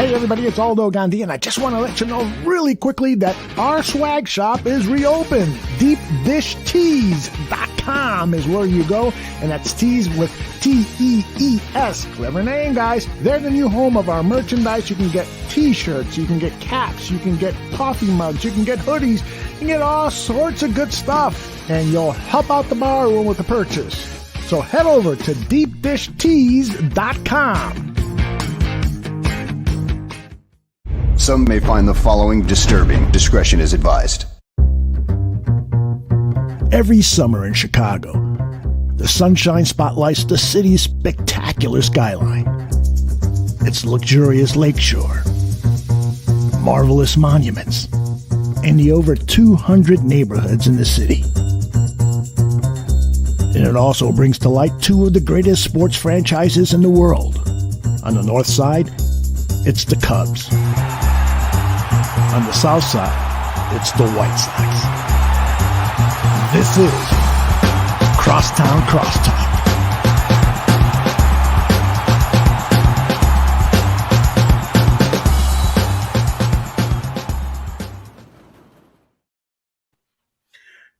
Hey everybody, it's Aldo Gandhi, and I just want to let you know really quickly that our swag shop is reopened. DeepDishTees.com is where you go, and that's tees with T-E-E-S. Clever name, guys. They're the new home of our merchandise. You can get t-shirts, you can get caps, you can get coffee mugs, you can get hoodies, you can get all sorts of good stuff, and you'll help out the bar room with the purchase. So head over to DeepDishTees.com. Some may find the following disturbing. Discretion is advised. Every summer in Chicago, the sunshine spotlights the city's spectacular skyline. Its luxurious lakeshore, marvelous monuments, and the over 200 neighborhoods in the city. And it also brings to light two of the greatest sports franchises in the world. On the north side, it's the Cubs. On the south side, it's the White Sox. This is Crosstown Crosstalk.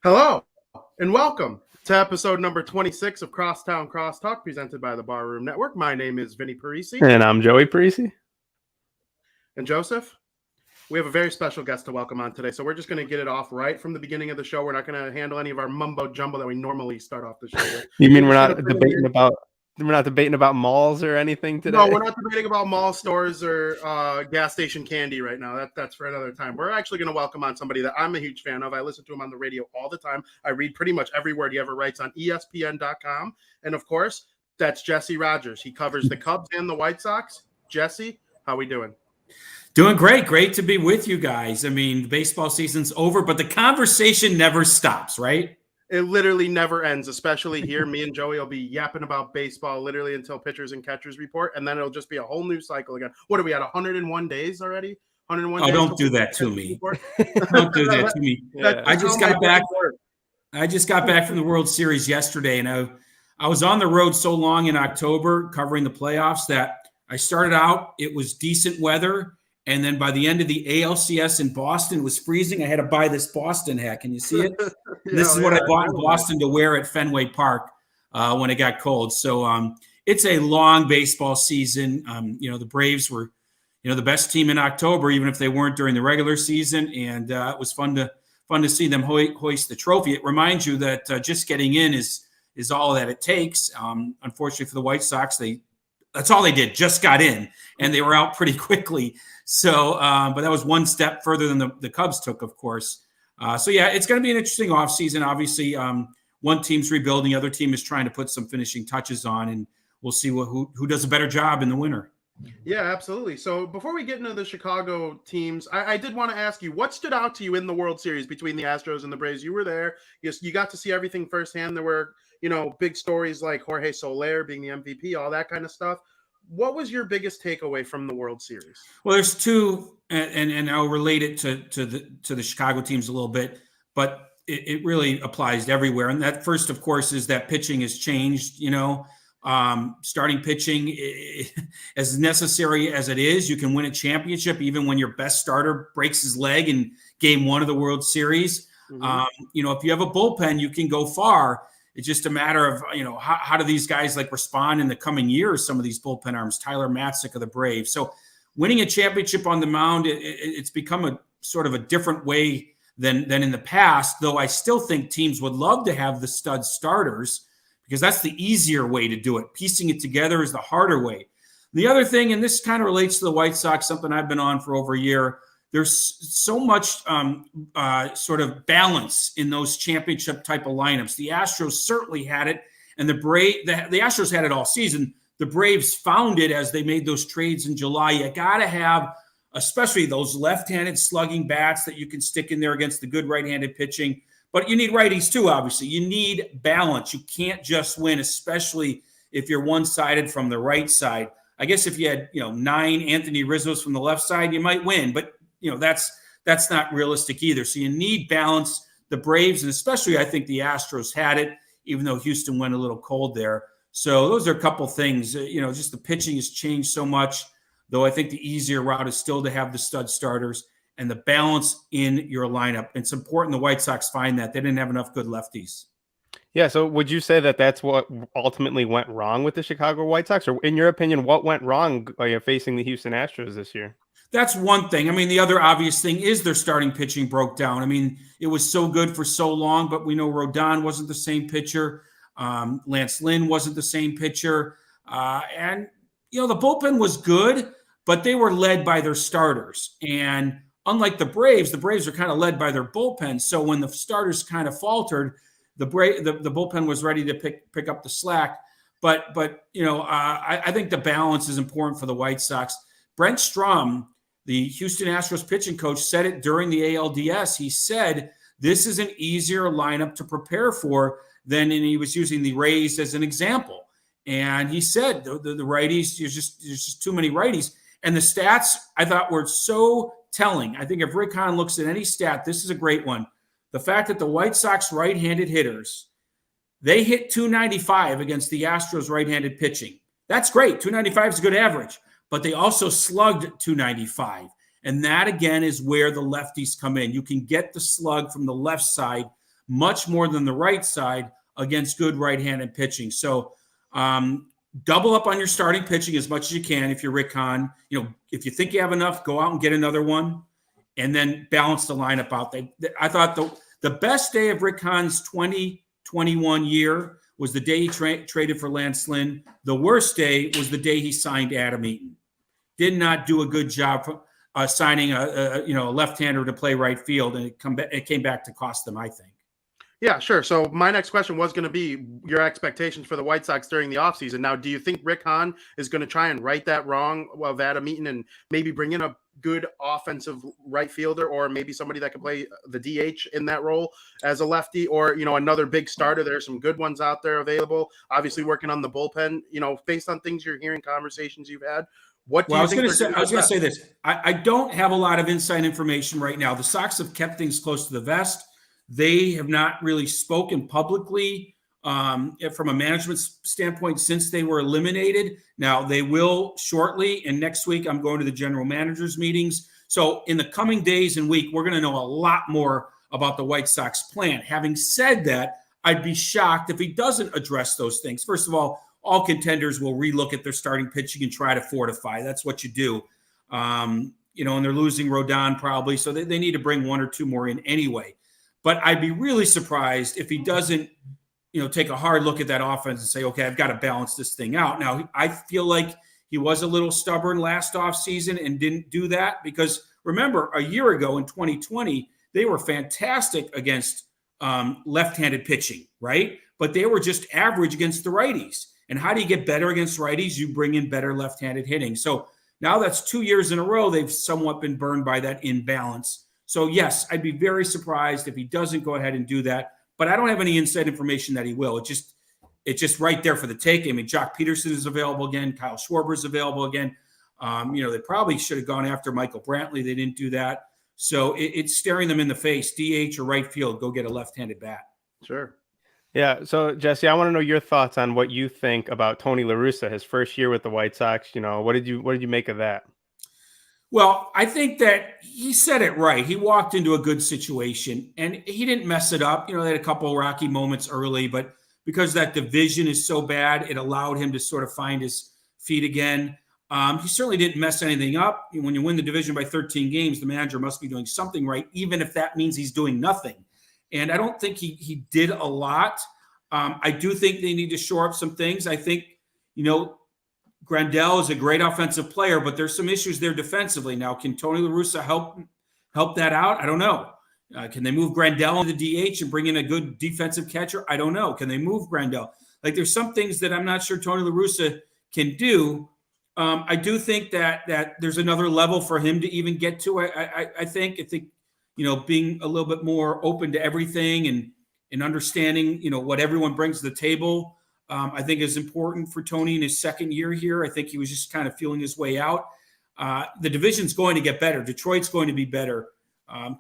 Hello, and welcome to episode number 26 of Crosstown Crosstalk, presented by the Barroom Network. My name is Vinnie Parise. And I'm Joey Parise. And Joseph, we have a very special guest to welcome on today, so we're just going to get it off right from the beginning of the show. We're not going to handle any of our mumbo jumbo that we normally start off the show with. You mean we're not debating about malls or anything today? No, we're not debating about mall stores or gas station candy right now. That's for another time. We're actually going to welcome on somebody that I'm a huge fan of. I listen to him on the radio all the time. I read pretty much every word he ever writes on ESPN.com. And of course, that's Jessee Rogers. He covers the Cubs and the White Sox. Jesse, how we doing? Doing great. Great to be with you guys. I mean, the baseball season's over, but the conversation never stops, right? It literally never ends, especially here. Me and Joey will be yapping about baseball literally until pitchers and catchers report, and then it'll just be a whole new cycle again. What are we at, 101 days already? 101 days? Don't do that to me. Don't do that to me. Yeah. I just got back from the World Series yesterday, and I was on the road so long in October covering the playoffs that I started out, it was decent weather. And then by the end of the ALCS in Boston, it was freezing. I had to buy this Boston hat. Can you see it? This is what I bought in Boston to wear at Fenway Park when it got cold. So it's a long baseball season. The Braves were, the best team in October, even if they weren't during the regular season. And it was fun to see them hoist the trophy. It reminds you that just getting in is all that it takes. Unfortunately for the White Sox, that's all they did, just got in, and they were out pretty quickly. So, but that was one step further than the Cubs took, of course. It's going to be an interesting offseason. Obviously, one team's rebuilding, the other team is trying to put some finishing touches on, and we'll see who does a better job in the winter. Yeah, absolutely. So before we get into the Chicago teams, I did want to ask you, what stood out to you in the World Series between the Astros and the Braves? You were there. You got to see everything firsthand. There were big stories like Jorge Soler being the MVP, all that kind of stuff. What was your biggest takeaway from the World Series? Well, there's two, and I'll relate it to the Chicago teams a little bit, but it really applies to everywhere. And that first, of course, is that pitching has changed. Starting pitching, as necessary as it is, you can win a championship even when your best starter breaks his leg in Game 1 of the World Series. Mm-hmm. If you have a bullpen, you can go far. It's just a matter of, how do these guys respond in the coming years, some of these bullpen arms, Tyler Matzik of the Braves. So winning a championship on the mound, it's become a sort of a different way than in the past, though I still think teams would love to have the stud starters because that's the easier way to do it. Piecing it together is the harder way. The other thing, and this kind of relates to the White Sox, something I've been on for over a year, there's so much sort of balance in those championship type of lineups. The Astros certainly had it, and the Astros had it all season. The Braves found it as they made those trades in July. You got to have, especially those left-handed slugging bats that you can stick in there against the good right-handed pitching. But you need righties too, obviously. You need balance. You can't just win, especially if you're one-sided from the right side. I guess if you had 9 Anthony Rizzos from the left side, you might win, but that's not realistic either. So you need balance. The Braves, and especially I think the Astros had it, even though Houston went a little cold there. So those are a couple things. Just the pitching has changed so much. though I think the easier route is still to have the stud starters and the balance in your lineup. It's important the White Sox find that. They didn't have enough good lefties. Yeah, so would you say that that's what ultimately went wrong with the Chicago White Sox? Or in your opinion, what went wrong facing the Houston Astros this year? That's one thing. I mean, the other obvious thing is their starting pitching broke down. I mean, it was so good for so long, but we know Rodon wasn't the same pitcher. Lance Lynn wasn't the same pitcher. And, the bullpen was good, but they were led by their starters. And unlike the Braves are kind of led by their bullpen. So when the starters kind of faltered, the bullpen was ready to pick up the slack. But I think the balance is important for the White Sox. Brent Strom, the Houston Astros pitching coach, said it during the ALDS. He said this is an easier lineup to prepare for than, and he was using the Rays as an example. And he said the righties, there's just too many righties. And the stats I thought were so telling. I think if Rick Hahn looks at any stat, this is a great one. The fact that the White Sox right-handed hitters, they hit 295 against the Astros right-handed pitching. That's great. 295 is a good average. But they also slugged 295. And that, again, is where the lefties come in. You can get the slug from the left side much more than the right side against good right-handed pitching. So double up on your starting pitching as much as you can if you're Rick Hahn. If you think you have enough, go out and get another one, and then balance the lineup out. I thought the best day of Rick Hahn's 2021 year was the day he traded for Lance Lynn. The worst day was the day he signed Adam Eaton. Did not do a good job signing a left-hander to play right field, and it came back to cost them, I think. Yeah, sure. So my next question was going to be your expectations for the White Sox during the offseason. Now, do you think Rick Hahn is going to try and right that wrong of Adam Eaton and maybe bring in a good offensive right fielder, or maybe somebody that can play the DH in that role as a lefty, or, another big starter? There's some good ones out there available. Obviously working on the bullpen, based on things you're hearing, conversations you've had. What do you think? I was going to say this. I don't have a lot of inside information right now. The Sox have kept things close to the vest. They have not really spoken publicly from a management standpoint since they were eliminated. Now, they will shortly, and next week I'm going to the general managers meetings. So in the coming days and week, we're going to know a lot more about the White Sox plan. Having said that, I'd be shocked if he doesn't address those things. First of all contenders will relook at their starting pitching and try to fortify. That's what you do. And they're losing Rodon probably, so they need to bring one or two more in anyway. But I'd be really surprised if he doesn't, take a hard look at that offense and say, okay, I've got to balance this thing out. Now, I feel like he was a little stubborn last offseason and didn't do that because, remember, a year ago in 2020, they were fantastic against left-handed pitching, right? But they were just average against the righties. And how do you get better against righties? You bring in better left-handed hitting. So now that's 2 years in a row they've somewhat been burned by that imbalance. So, yes, I'd be very surprised if he doesn't go ahead and do that. But I don't have any inside information that he will. It's just right there for the take. I mean, Jock Peterson is available again. Kyle Schwarber is available again. They probably should have gone after Michael Brantley. They didn't do that. So it's staring them in the face. DH or right field, go get a left-handed bat. Sure. Yeah. So, Jesse, I want to know your thoughts on what you think about Tony La Russa, his first year with the White Sox. What did you make of that? Well, I think that he said it right. He walked into a good situation, and he didn't mess it up. They had a couple of rocky moments early, but because that division is so bad, it allowed him to sort of find his feet again. He certainly didn't mess anything up. When you win the division by 13 games, the manager must be doing something right, even if that means he's doing nothing. And I don't think he did a lot. I do think they need to shore up some things. I think, Grandal is a great offensive player, but there's some issues there defensively. Now, can Tony La Russa help that out? I don't know. Can they move Grandal into DH and bring in a good defensive catcher? I don't know. Can they move Grandal? There's some things that I'm not sure Tony La Russa can do. I do think that there's another level for him to even get to. I think being a little bit more open to everything and understanding, what everyone brings to the table, I think is important for Tony in his second year here. I think he was just kind of feeling his way out. The division's going to get better. Detroit's going to be better.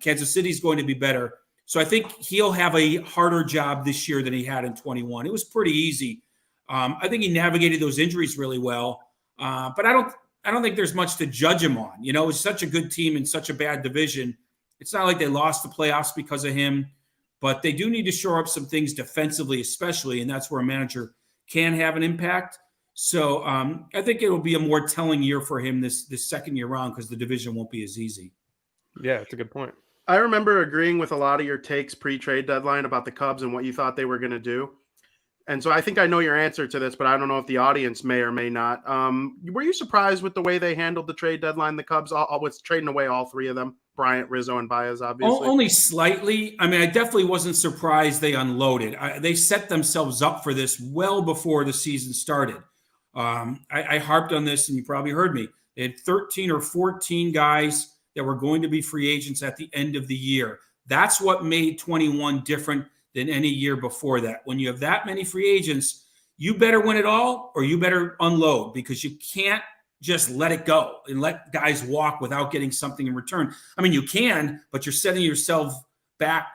Kansas City's going to be better. So I think he'll have a harder job this year than he had in 21. It was pretty easy. I think he navigated those injuries really well. But I I don't think there's much to judge him on. You know, it's such a good team in such a bad division. It's not like they lost the playoffs because of him, but they do need to shore up some things defensively, especially, and that's where a manager can have an impact. So I think it will be a more telling year for him this second year round because the division won't be as easy. Yeah, it's a good point. I remember agreeing with a lot of your takes pre-trade deadline about the Cubs and what you thought they were going to do. And so I think I know your answer to this, but I don't know if the audience may or may not. Were you surprised with the way they handled the trade deadline, the Cubs, with trading away all three of them, Bryant, Rizzo, and Baez, obviously? Only slightly. I mean, I definitely wasn't surprised they unloaded. They set themselves up for this well before the season started. I harped on this, and you probably heard me. They had 13 or 14 guys that were going to be free agents at the end of the year. That's what made 21 different than any year before that. When you have that many free agents, you better win it all or you better unload, because you can't just let it go and let guys walk without getting something in return. I mean, you can, but you're setting yourself back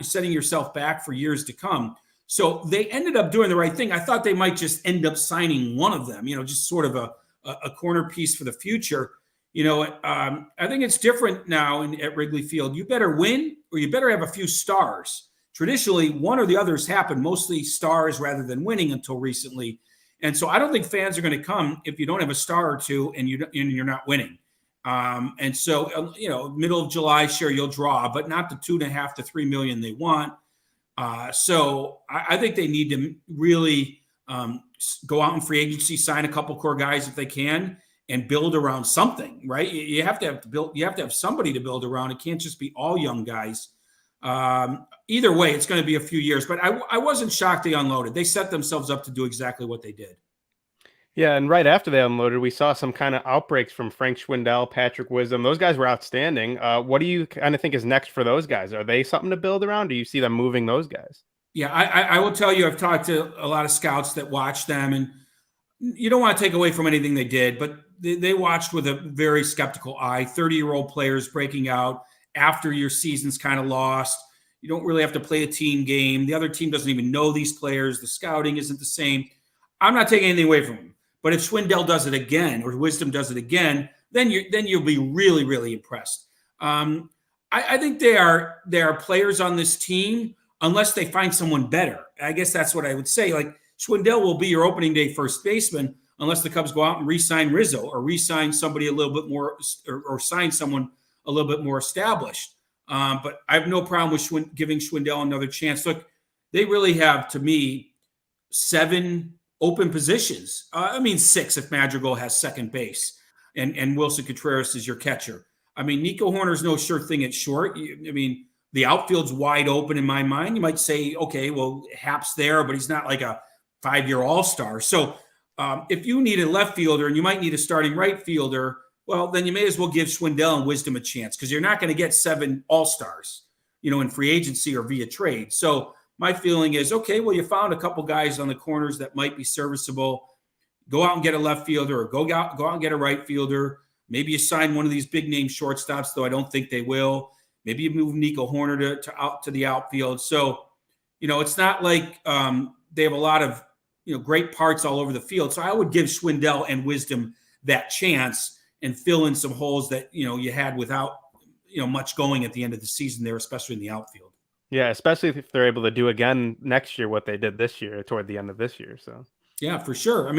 for years to come. So they ended up doing the right thing. I thought they might just end up signing one of them, just sort of a corner piece for the future. I think it's different now at Wrigley Field. You better win or you better have a few stars. Traditionally, one or the others happened, mostly stars rather than winning until recently. And so I don't think fans are going to come if you don't have a star or two and you're not winning. And so, middle of July, sure, you'll draw, but not the 2.5 to 3 million they want. So I think they need to really go out in free agency, sign a couple core guys if they can, and build around something, right? You have to have somebody to build around. It can't just be all young guys. Either way, it's going to be a few years, but I wasn't shocked they unloaded. They set themselves up to do exactly what they did. Yeah, and right after they unloaded, we saw some kind of outbreaks from Frank Schwindel, Patrick Wisdom. Those guys were outstanding. What do you kind of think is next for those guys? Are they something to build around? Do you see them moving those guys? Yeah, I will tell you, I've talked to a lot of scouts that watch them, and you don't want to take away from anything they did, but they watched with a very skeptical eye. 30-year-old players breaking out after your season's kind of lost. You don't really have to play a team game. The other team doesn't even know these players. The scouting isn't the same. I'm not taking anything away from them. But if Schwindel does it again or Wisdom does it again, then you'll be really, really impressed. I think there are players on this team, unless they find someone better. I guess that's what I would say. Like, Schwindel will be your opening day first baseman unless the Cubs go out and re-sign Rizzo or re-sign somebody a little bit more or sign someone a little bit more established. But I have no problem with giving Schwindel another chance. Look, they really have, to me, 7 open positions. 6 if Madrigal has second base and Wilson Contreras is your catcher. I mean, Nico Horner's no sure thing at short. The outfield's wide open in my mind. You might say, okay, well, Hap's there, but he's not like a 5-year all-star. So if you need a left fielder and you might need a starting right fielder, well, then you may as well give Schwindel and Wisdom a chance, because you're not going to get 7 all-stars, in free agency or via trade. So my feeling is, okay, well, you found a couple guys on the corners that might be serviceable. Go out and get a left fielder, or go out and get a right fielder. Maybe you sign one of these big-name shortstops, though I don't think they will. Maybe you move Nico Horner to the outfield. So, it's not like they have a lot of, great parts all over the field. So I would give Schwindel and Wisdom that chance and fill in some holes that, you had without, much going at the end of the season there, especially in the outfield. Yeah, especially if they're able to do again next year what they did this year toward the end of this year. So yeah, for sure.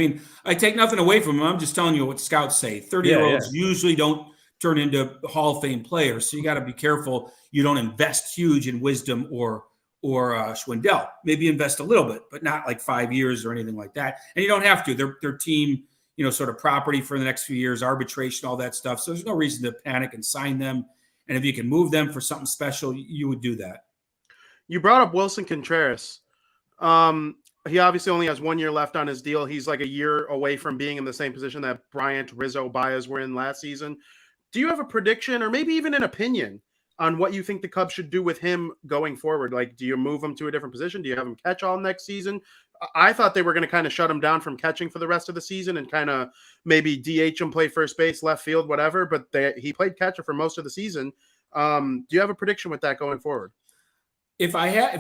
I take nothing away from them. I'm just telling you what scouts say. 30-year-olds usually don't turn into Hall of Fame players. So you got to be careful you don't invest huge in Wisdom or Schwindel. Maybe invest a little bit, but not like 5 years or anything like that. And you don't have to. Their team, sort of property for the next few years, arbitration, all that stuff. So there's no reason to panic and sign them. And if you can move them for something special, you would do that. You brought up Wilson Contreras. He obviously only has 1 year left on his deal. He's like a year away from being in the same position that Bryant, Rizzo, Baez were in last season. Do you have a prediction or maybe even an opinion on what you think the Cubs should do with him going forward? Like, do you move him to a different position? Do you have him catch all next season? I thought they were going to kind of shut him down from catching for the rest of the season and kind of maybe DH him, play first base, left field, whatever. But he played catcher for most of the season. Do you have a prediction with that going forward? If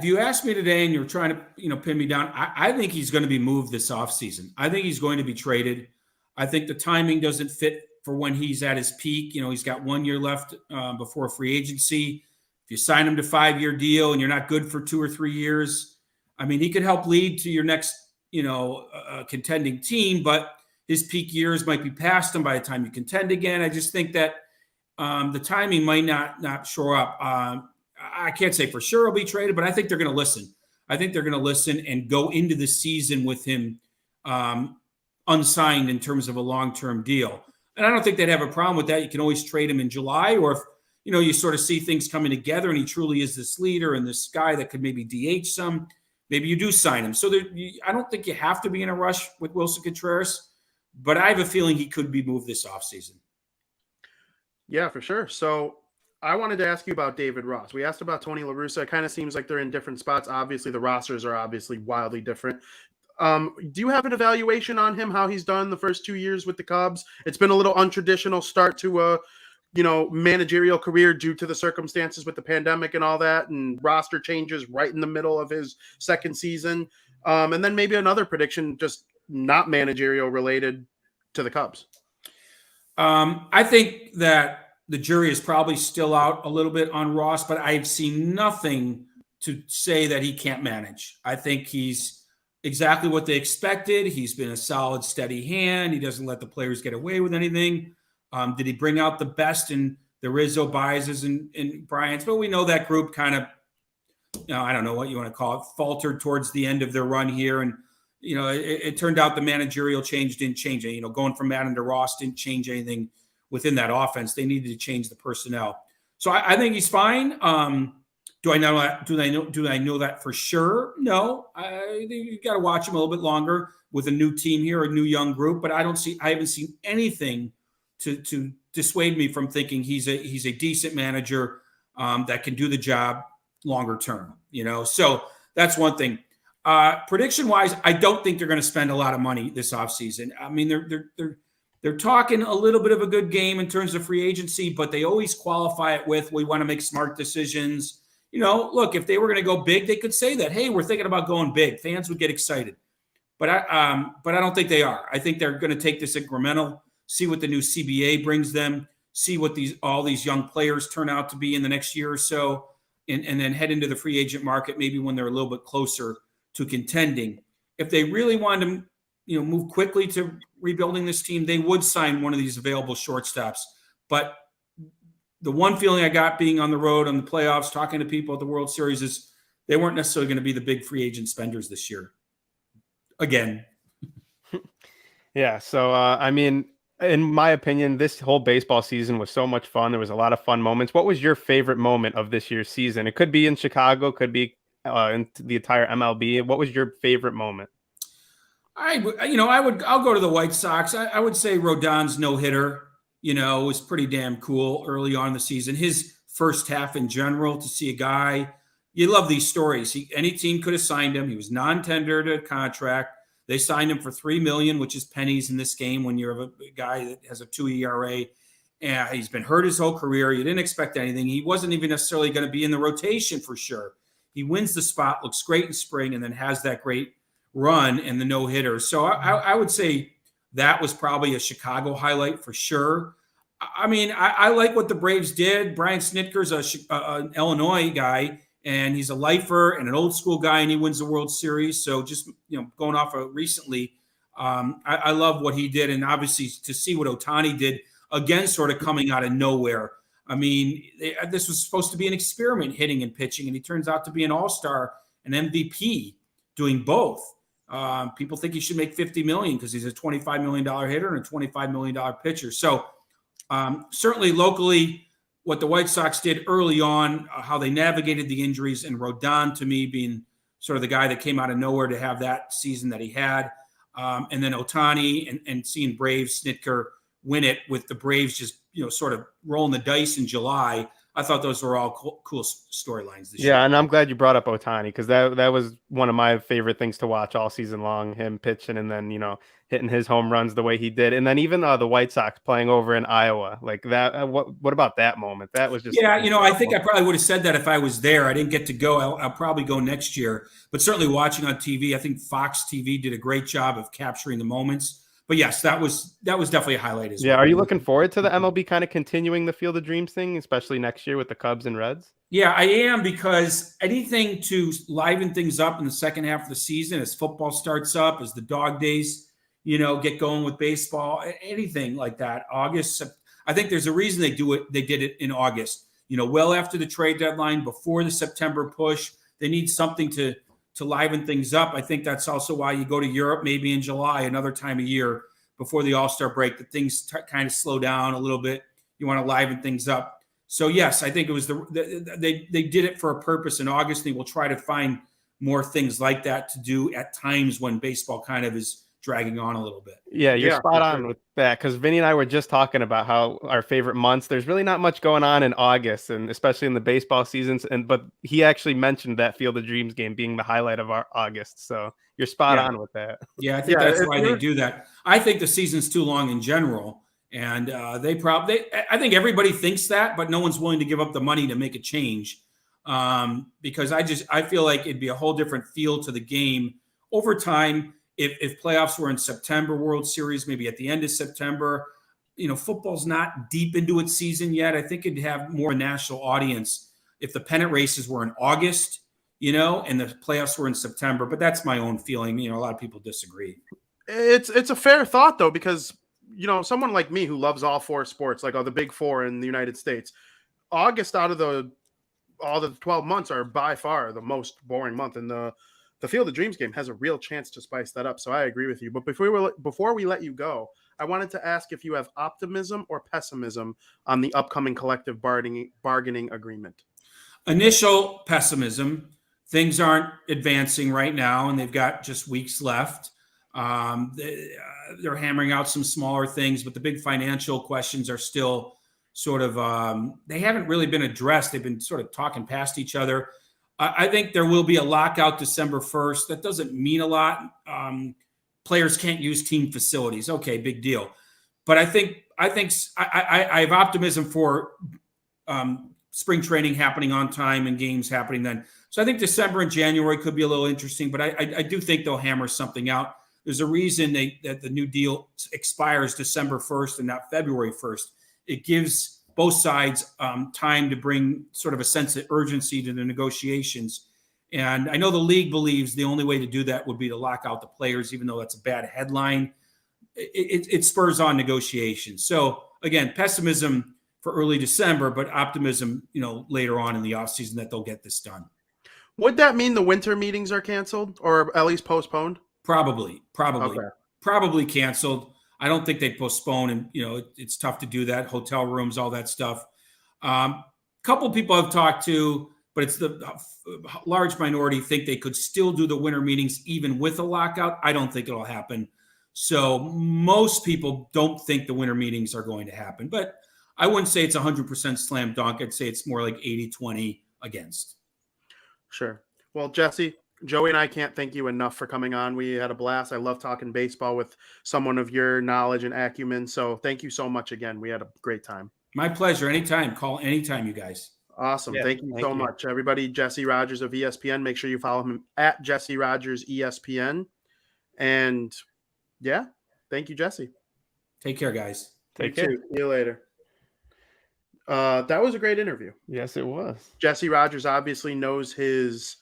you asked me today and you're trying to, pin me down, I think he's going to be moved this offseason. I think he's going to be traded. I think the timing doesn't fit for when he's at his peak. He's got 1 year left before free agency. If you sign him to 5-year deal and you're not good for 2 or 3 years, I mean, he could help lead to your next, contending team, but his peak years might be past him by the time you contend again. I just think that the timing might not shore up. I can't say for sure he'll be traded, but I think they're going to listen. I think they're going to listen and go into the season with him unsigned in terms of a long-term deal. And I don't think they'd have a problem with that. You can always trade him in July, or if, you sort of see things coming together and he truly is this leader and this guy that could maybe DH some, maybe you do sign him. So I don't think you have to be in a rush with Wilson Contreras, but I have a feeling he could be moved this offseason. Yeah, for sure. So I wanted to ask you about David Ross. We asked about Tony La Russa. It kind of seems like they're in different spots. Obviously, the rosters are obviously wildly different. Do you have an evaluation on him, how he's done the first 2 years with the Cubs? It's been a little untraditional start to a, managerial career due to the circumstances with the pandemic and all that, and roster changes right in the middle of his second season. And then maybe another prediction, just not managerial related, to the Cubs. I think that the jury is probably still out a little bit on Ross, but I've seen nothing to say that he can't manage. I think he's exactly what they expected. He's been a solid, steady hand. He doesn't let the players get away with anything. Did he bring out the best in the Rizzo, Baez's, and Bryant's? But we know that group kind of, I don't know what you want to call it, faltered towards the end of their run here. And, it turned out the managerial change didn't change it. Going from Madden to Ross didn't change anything within that offense. They needed to change the personnel. So I think he's fine. Do I know that? Do I know that for sure? No. You got to watch him a little bit longer with a new team here, a new young group. But I haven't seen anything to dissuade me from thinking he's a decent manager that can do the job longer term. So that's one thing. Prediction wise, I don't think they're going to spend a lot of money this offseason. I mean, they're talking a little bit of a good game in terms of free agency, but they always qualify it with, we want to make smart decisions. Look, if they were going to go big, they could say that, hey, we're thinking about going big. Fans would get excited. But I don't think they are. I think they're going to take this incremental, see what the new CBA brings them, see what all these young players turn out to be in the next year or so, and then head into the free agent market maybe when they're a little bit closer to contending. If they really wanted to, move quickly to rebuilding this team, they would sign one of these available shortstops. But the one feeling I got being on the road on the playoffs, talking to people at the World Series, is they weren't necessarily going to be the big free agent spenders this year. Again. Yeah. So, in my opinion, this whole baseball season was so much fun. There was a lot of fun moments. What was your favorite moment of this year's season? It could be in Chicago, could be in the entire MLB. What was your favorite moment? I'll go to the White Sox. I would say Rodon's no-hitter, was pretty damn cool early on in the season. His first half in general, to see a guy, you love these stories. Any team could have signed him. He was non-tendered a contract. They signed him for $3 million, which is pennies in this game when you're a guy that has a 2 ERA. And he's been hurt his whole career. You didn't expect anything. He wasn't even necessarily going to be in the rotation for sure. He wins the spot, looks great in spring, and then has that great run and the no-hitter. So I would say that was probably a Chicago highlight for sure. I like what the Braves did. Brian Snitker's an Illinois guy, and he's a lifer and an old school guy, and he wins the World Series. So just, going off of recently, I love what he did. And obviously to see what Ohtani did, again, sort of coming out of nowhere. This was supposed to be an experiment, hitting and pitching, and he turns out to be an all-star, an MVP, doing both. People think he should make $50 million because he's a $25 million hitter and a $25 million pitcher. So certainly locally, what the White Sox did early on, how they navigated the injuries, and Rodon, to me, being sort of the guy that came out of nowhere to have that season that he had. And then Ohtani and seeing Braves, Snitker win it with the Braves just, sort of rolling the dice in July. I thought those were all cool storylines this year. Yeah, and I'm glad you brought up Ohtani, because that was one of my favorite things to watch all season long, him pitching and then, hitting his home runs the way he did. And then even the White Sox playing over in Iowa, like that. What about that moment? That was just... Yeah, I think I probably would have said that if I was there. I didn't get to go. I'll probably go next year. But certainly watching on TV, I think Fox TV did a great job of capturing the moments. But yes, that was definitely a highlight as well. Yeah, are you looking forward to the MLB kind of continuing the Field of Dreams thing, especially next year with the Cubs and Reds? Yeah, I am, because anything to liven things up in the second half of the season as football starts up, as the dog days, get going with baseball, anything like that. August, I think there's a reason they do it. They did it in August, well after the trade deadline, before the September push. They need something to liven things up. I think that's also why you go to Europe maybe in July, another time of year before the All-Star break, that things kind of slow down a little bit. You want to liven things up. So yes, I think it was they did it for a purpose in August. They will try to find more things like that to do at times when baseball kind of is dragging on a little bit. Yeah, you're spot on with that, because Vinny and I were just talking about how our favorite months, there's really not much going on in August, and especially in the baseball seasons. But he actually mentioned that Field of Dreams game being the highlight of our August. So you're spot on with that. Yeah, I think that's why they do that. I think the season's too long in general. And I think everybody thinks that, but no one's willing to give up the money to make a change, because I feel like it'd be a whole different feel to the game over time if playoffs were in September, World Series maybe at the end of September. Football's not deep into its season yet. I think it'd have more national audience if the pennant races were in August, and the playoffs were in September. But that's my own feeling. A lot of people disagree. It's a fair thought though, because someone like me who loves all four sports, like the big four in the United States, August out of all the 12 months are by far the most boring month, and the Field of Dreams game has a real chance to spice that up. So I agree with you. But before we let you go, I wanted to ask if you have optimism or pessimism on the upcoming collective bargaining agreement. Initial pessimism. Things aren't advancing right now, and they've got just weeks left. They're hammering out some smaller things, but the big financial questions are still sort of, they haven't really been addressed. They've been sort of talking past each other. I think there will be a lockout December 1st. That doesn't mean a lot. Players can't use team facilities. Okay, big deal. But I think I have optimism for spring training happening on time and games happening then. So I think December and January could be a little interesting, but I do think they'll hammer something out. There's a reason that the new deal expires December 1st and not February 1st. It gives both sides time to bring sort of a sense of urgency to the negotiations. And I know the league believes the only way to do that would be to lock out the players, even though that's a bad headline. It spurs on negotiations. So again, pessimism for early December, but optimism, later on in the offseason that they'll get this done. Would that mean the winter meetings are canceled or at least postponed? Probably Okay. canceled. I don't think they postpone, and it's tough to do that. Hotel rooms, all that stuff. Couple people I've talked to, but it's the large minority think they could still do the winter meetings even with a lockout. I don't think it'll happen. So most people don't think the winter meetings are going to happen, but I wouldn't say it's 100% slam dunk. I'd say it's more like 80-20 against. Sure. Well, Jessee, Joey and I can't thank you enough for coming on. We had a blast. I love talking baseball with someone of your knowledge and acumen. So thank you so much again. We had a great time. My pleasure. Anytime. Call anytime, you guys. Awesome. Yeah, thank you so much, everybody. Jessee Rogers of ESPN. Make sure you follow him at Jessee Rogers ESPN. And yeah, thank you, Jessee. Take care, guys. Take care. See you later. That was a great interview. Yes, it was. Jessee Rogers obviously knows his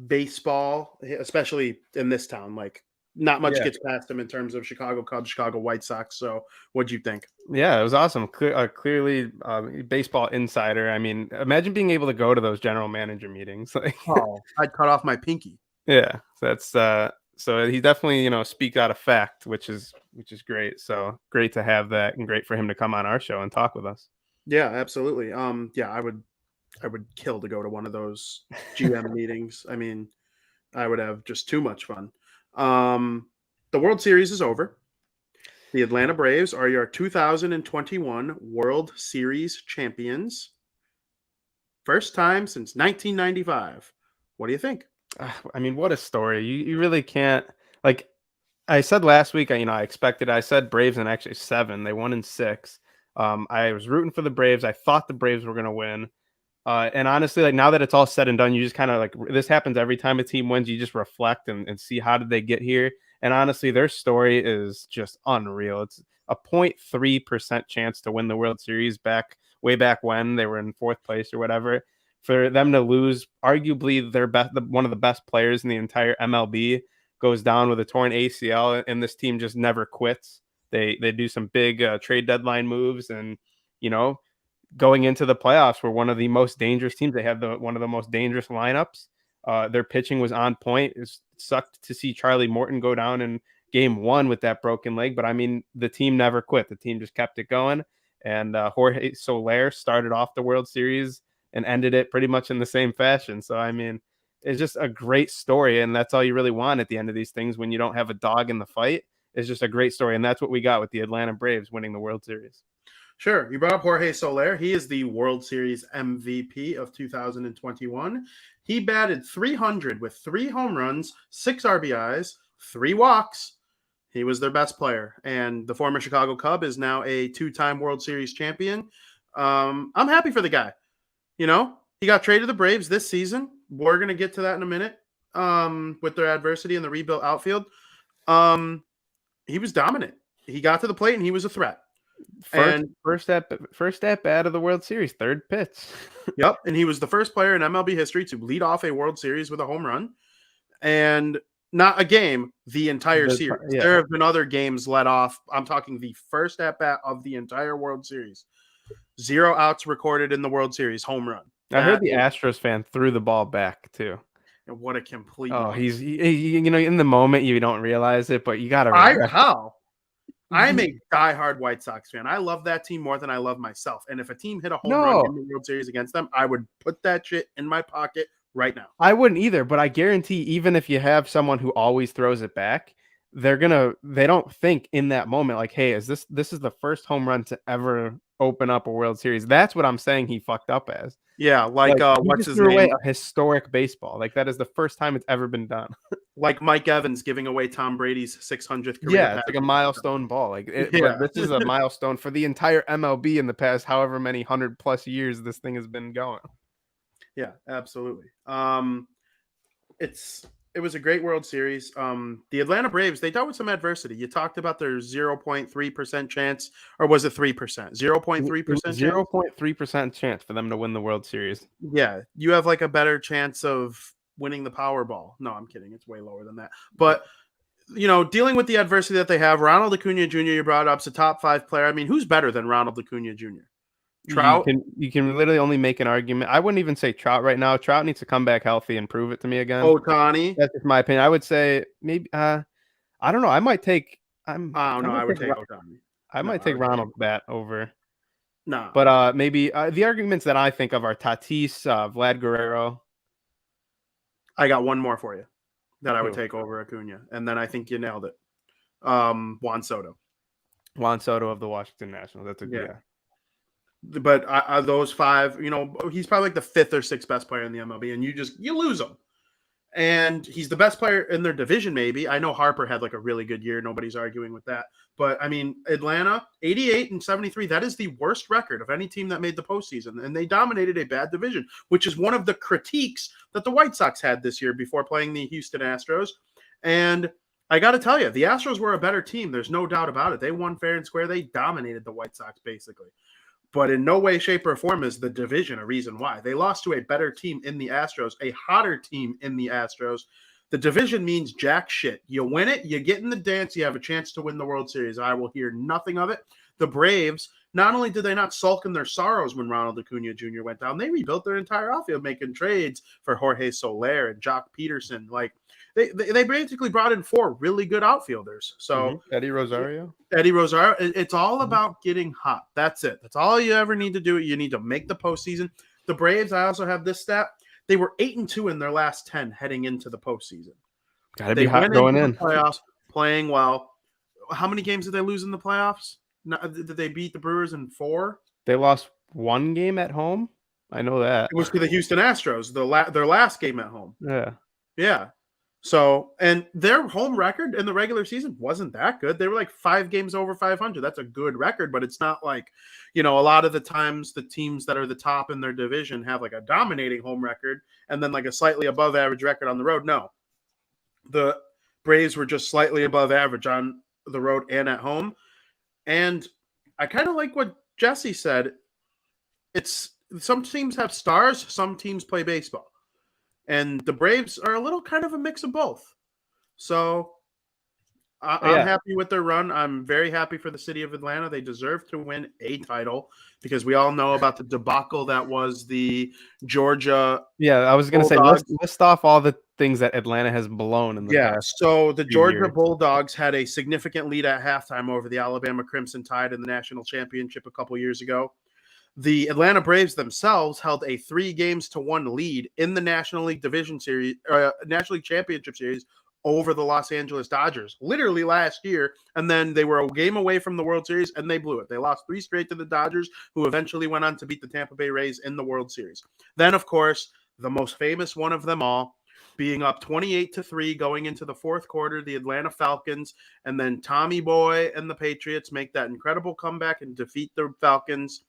baseball, especially in this town. Like, not much gets past him in terms of Chicago Cubs, Chicago White Sox. So what'd you think? Yeah, it was awesome. Clearly, baseball insider. I mean, imagine being able to go to those general manager meetings. Like, I'd cut off my pinky. Yeah, that's so he definitely, speak out of fact, which is great. So great to have that, and great for him to come on our show and talk with us. Yeah, absolutely. Yeah, I would kill to go to one of those GM meetings. I mean, I would have just too much fun. The World Series is over. The Atlanta Braves are your 2021 World Series champions. First time since 1995. What do you think? I mean, what a story. You really can't, like I said last week, I said Braves in actually 7. They won in 6. I was rooting for the Braves. I thought the Braves were going to win. And honestly, like, now that it's all said and done, you just kind of, like, this happens every time a team wins. You just reflect and see, how did they get here? And honestly, their story is just unreal. It's a 0.3% chance to win the World Series way back when they were in fourth place or whatever. For them to lose, arguably one of the best players in the entire MLB goes down with a torn ACL, and this team just never quits. They do some big trade deadline moves, and going into the playoffs, were one of the most dangerous teams. They have one of the most dangerous lineups. Their pitching was on point. It sucked to see Charlie Morton go down in game 1 with that broken leg, but I mean, the team never quit. The team just kept it going, and Jorge Soler started off the World Series and ended it pretty much in the same fashion. So, I mean, it's just a great story, and that's all you really want at the end of these things when you don't have a dog in the fight. It's just a great story, and that's what we got with the Atlanta Braves winning the World Series. Sure. You brought up Jorge Soler. He is the World Series MVP of 2021. He batted .300 with 3 home runs, 6 RBIs, 3 walks. He was their best player. And the former Chicago Cub is now a 2-time World Series champion. I'm happy for the guy. He got traded to the Braves this season. We're going to get to that in a minute with their adversity in the rebuilt outfield. He was dominant. He got to the plate, and he was a threat. First at bat of the World Series, third pitch. Yep, and he was the first player in MLB history to lead off a World Series with a home run, and not a game, the entire series. Yeah. There have been other games led off. I'm talking the first at bat of the entire World Series. 0 outs recorded in the World Series, home run. I heard the Astros fan threw the ball back too. And what a complete! Oh, he's in the moment you don't realize it, but you got to. I'm a diehard White Sox fan. I love that team more than I love myself. And if a team hit a home run in the World Series against them, I would put that shit in my pocket right now. I wouldn't either, but I guarantee even if you have someone who always throws it back, they don't think in that moment like, hey, this is the first home run to ever open up a World Series. That's what I'm saying he fucked up as. Yeah, what's his name? Away a historic baseball. Like, that is the first time it's ever been done. Like Mike Evans giving away Tom Brady's 600th career. Yeah, it's like a milestone ball. But this is a milestone for the entire MLB in the past however many 100+ years this thing has been going. Yeah, absolutely. It was a great World Series. The Atlanta Braves, they dealt with some adversity. You talked about their 0.3% chance, or was it 3%? 0.3%? 0.3% chance for them to win the World Series. Yeah, you have like a better chance of winning the Powerball. No, I'm kidding. It's way lower than that. But, dealing with the adversity that they have, Ronald Acuna Jr., you brought up, is a top 5 player. I mean, who's better than Ronald Acuna Jr.? Trout? You can literally only make an argument. I wouldn't even say Trout right now. Trout needs to come back healthy and prove it to me again. Ohtani? That's just my opinion. I would say maybe I don't know. I might take I would take Ohtani. I might take Ronald bat over. No. But maybe the arguments that I think of are Tatis, Vlad Guerrero. I got one more for you that I would take over Acuna, and then I think you nailed it. Juan Soto. Juan Soto of the Washington Nationals. That's a good guy. But those 5, he's probably like the 5th or 6th best player in the MLB, and you lose him. And he's the best player in their division, maybe. I know Harper had like a really good year. Nobody's arguing with that. But, I mean, Atlanta, 88-73, that is the worst record of any team that made the postseason. And they dominated a bad division, which is one of the critiques that the White Sox had this year before playing the Houston Astros. And I got to tell you, the Astros were a better team. There's no doubt about it. They won fair and square. They dominated the White Sox, basically. But in no way, shape, or form is the division a reason why. They lost to a better team in the Astros, a hotter team in the Astros. The division means jack shit. You win it, you get in the dance, you have a chance to win the World Series. I will hear nothing of it. The Braves, not only did they not sulk in their sorrows when Ronald Acuna Jr. went down, they rebuilt their entire outfield, making trades for Jorge Soler and Jock Peterson. Like, they basically brought in 4 really good outfielders. So Eddie Rosario. It's all about getting hot. That's it. That's all you ever need to do. You need to make the postseason. The Braves, I also have this stat. They were 8-2 in their last 10 heading into the postseason. Gotta be hot going in. Playoffs, playing well. How many games did they lose in the playoffs? Did they beat the Brewers in 4? They lost 1 game at home. I know that. It was to the Houston Astros, their last game at home. Yeah. So, and their home record in the regular season wasn't that good. They were like 5 games over 500. That's a good record, but it's not like, a lot of the times the teams that are the top in their division have like a dominating home record and then like a slightly above average record on the road. No, the Braves were just slightly above average on the road and at home. And I kind of like what Jesse said. It's some teams have stars, some teams play baseball. And the Braves are a little kind of a mix of both. So I'm happy with their run. I'm very happy for the city of Atlanta. They deserve to win a title because we all know about the debacle that was the Georgia. Yeah, I was going to say, list off all the things that Atlanta has blown in the past. So the Georgia years. Bulldogs had a significant lead at halftime over the Alabama Crimson Tide in the national championship a couple years ago. The Atlanta Braves themselves held a 3-1 lead in the National League Division Series, National League Championship Series over the Los Angeles Dodgers, literally last year. And then they were a game away from the World Series, and they blew it. They lost 3 straight to the Dodgers, who eventually went on to beat the Tampa Bay Rays in the World Series. Then, of course, the most famous one of them all, being up 28-3 going into the fourth quarter, the Atlanta Falcons, and then Tommy Boy and the Patriots make that incredible comeback and defeat the Falcons.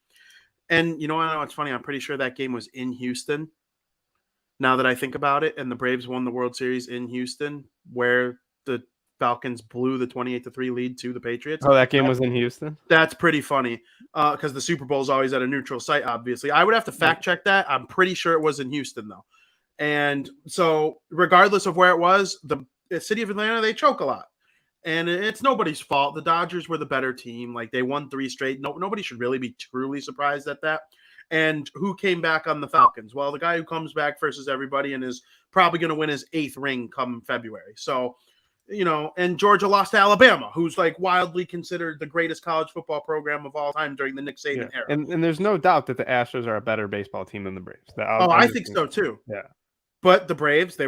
And, you know, I know it's funny. I'm pretty sure that game was in Houston. Now that I think about it, and the Braves won the World Series in Houston, where the Falcons blew the 28-3 lead to the Patriots. Oh, that game was in Houston? That's pretty funny because the Super Bowl is always at a neutral site, obviously. I would have to fact check that. I'm pretty sure it was in Houston, though. And so regardless of where it was, the city of Atlanta, they choke a lot. And it's nobody's fault. The Dodgers were the better team. Like, they won 3 straight. Nobody should really be truly surprised at that. And who came back on the Falcons? Well, the guy who comes back versus everybody and is probably going to win his 8th ring come February. So, you know, and Georgia lost to Alabama, who's like wildly considered the greatest college football program of all time during the Nick Saban era. And there's no doubt that the Astros are a better baseball team than the Braves. I think so too. Yeah. But the Braves,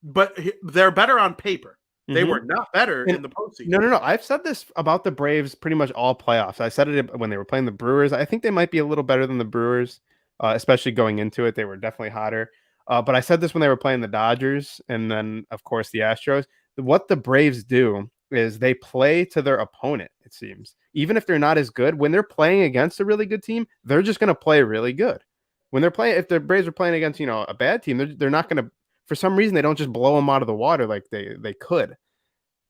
but they're better on paper. They were not better in the postseason. No. I've said this about the Braves pretty much all playoffs. I said it when they were playing the Brewers. I think they might be a little better than the Brewers, especially going into it. They were definitely hotter. But I said this when they were playing the Dodgers and then, of course, the Astros. What the Braves do is they play to their opponent, it seems. Even if they're not as good, when they're playing against a really good team, they're just going to play really good. When they're playing, if the Braves are playing against, you know, a bad team, they're not going to, for some reason, they don't just blow them out of the water like they could.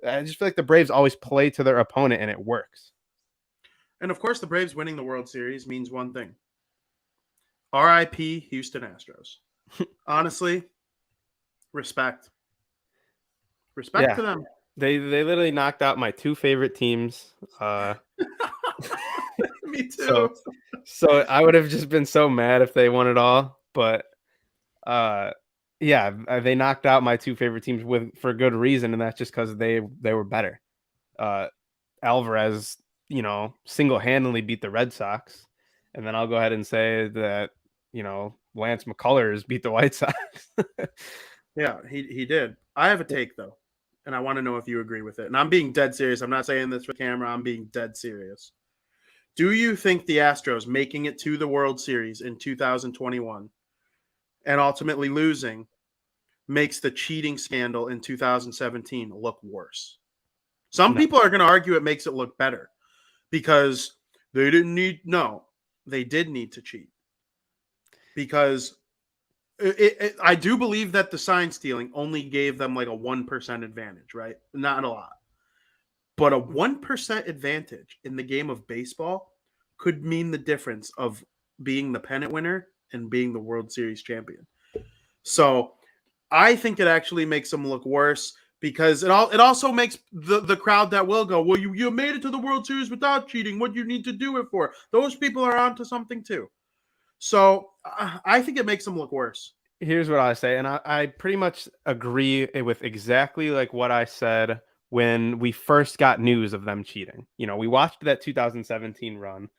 I just feel like the Braves always play to their opponent and it works. And of course, the Braves winning the World Series means one thing. R.I.P. Houston Astros. Honestly, respect. Respect to them. They literally knocked out my 2 favorite teams. Me too. So I would have just been so mad if they won it all. But they knocked out my 2 favorite teams for good reason, and that's just because they were better. Alvarez, you know, single-handedly beat the Red Sox, and then I'll go ahead and say that, you know, Lance McCullers beat the White Sox. Yeah, he did. I have a take though, and I want to know if you agree with it. And I'm being dead serious. I'm not saying this for camera. I'm being dead serious. Do you think the Astros making it to the World Series in 2021 and ultimately losing makes the cheating scandal in 2017 look worse? Some people are going to argue it makes it look better because they did need to cheat. Because I do believe that the sign stealing only gave them like a 1% advantage, right? Not a lot. But a 1% advantage in the game of baseball could mean the difference of being the pennant winner and being the World Series champion. So I think it actually makes them look worse because it also makes the crowd that will go, well, you made it to the World Series without cheating. What do you need to do it for? Those people are onto something too. So I think it makes them look worse. Here's what I say, and I pretty much agree with exactly like what I said when we first got news of them cheating. You know, we watched that 2017 run.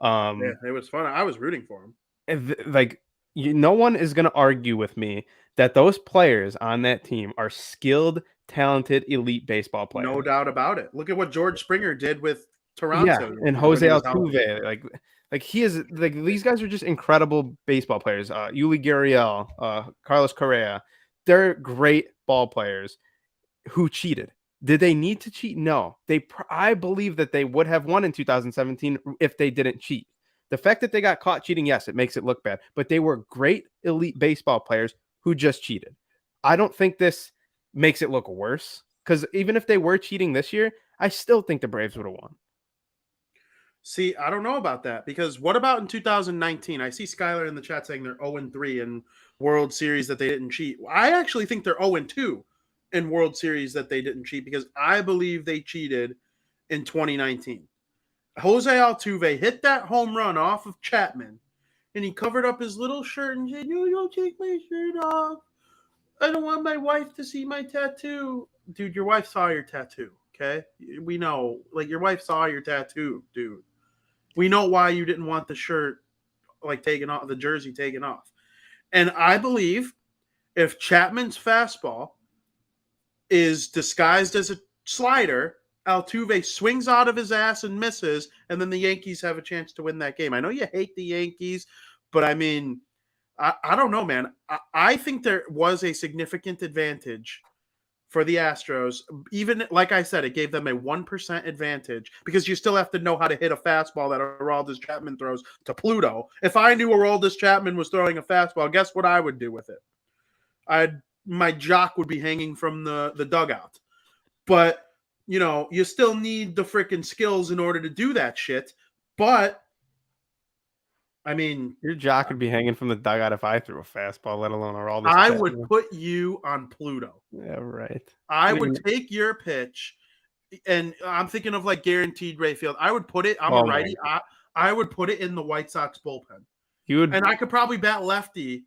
Yeah, it was fun. I was rooting for them. No one is going to argue with me that those players on that team are skilled, talented, elite baseball players. No doubt about it. Look at what George Springer did with Toronto. Yeah, and Jose Altuve. Like he is like these guys are just incredible baseball players. Yuli Gurriel, Carlos Correa, they're great ball players who cheated. Did they need to cheat? No. I believe that they would have won in 2017 if they didn't cheat. The fact that they got caught cheating, yes, it makes it look bad, but they were great elite baseball players who just cheated. I don't think this makes it look worse Because even if they were cheating this year, I still think the Braves would have won. See, I don't know about that because what about in 2019? I see Skylar in the chat saying they're 0-3 in World Series that they didn't cheat. I actually think they're 0-2 in World Series that they didn't cheat because I believe they cheated in 2019. Jose Altuve hit that home run off of Chapman, and he covered up his little shirt and said, "No, don't take my shirt off. I don't want my wife to see my tattoo." Dude, your wife saw your tattoo, okay? We know. Like, your wife saw your tattoo, dude. We know why you didn't want the shirt, like, taken off, the jersey taken off. And I believe if Chapman's fastball is disguised as a slider, Altuve swings out of his ass and misses, and then the Yankees have a chance to win that game. I know you hate the Yankees, but I mean, I don't know, man. I think there was a significant advantage for the Astros. Even like I said, it gave them a 1% advantage because you still have to know how to hit a fastball that Aroldis Chapman throws to Pluto. If I knew Aroldis Chapman was throwing a fastball, guess what I would do with it? My jock would be hanging from the dugout. But, you know, you still need the freaking skills in order to do that shit. But, I mean, your jock would be hanging from the dugout if I threw a fastball, let alone all this. I would put you on Pluto. Yeah, right. I would take your pitch, and I'm thinking of like guaranteed Ray Field. I would put it. I'm a righty. I would put it in the White Sox bullpen. And I could probably bat lefty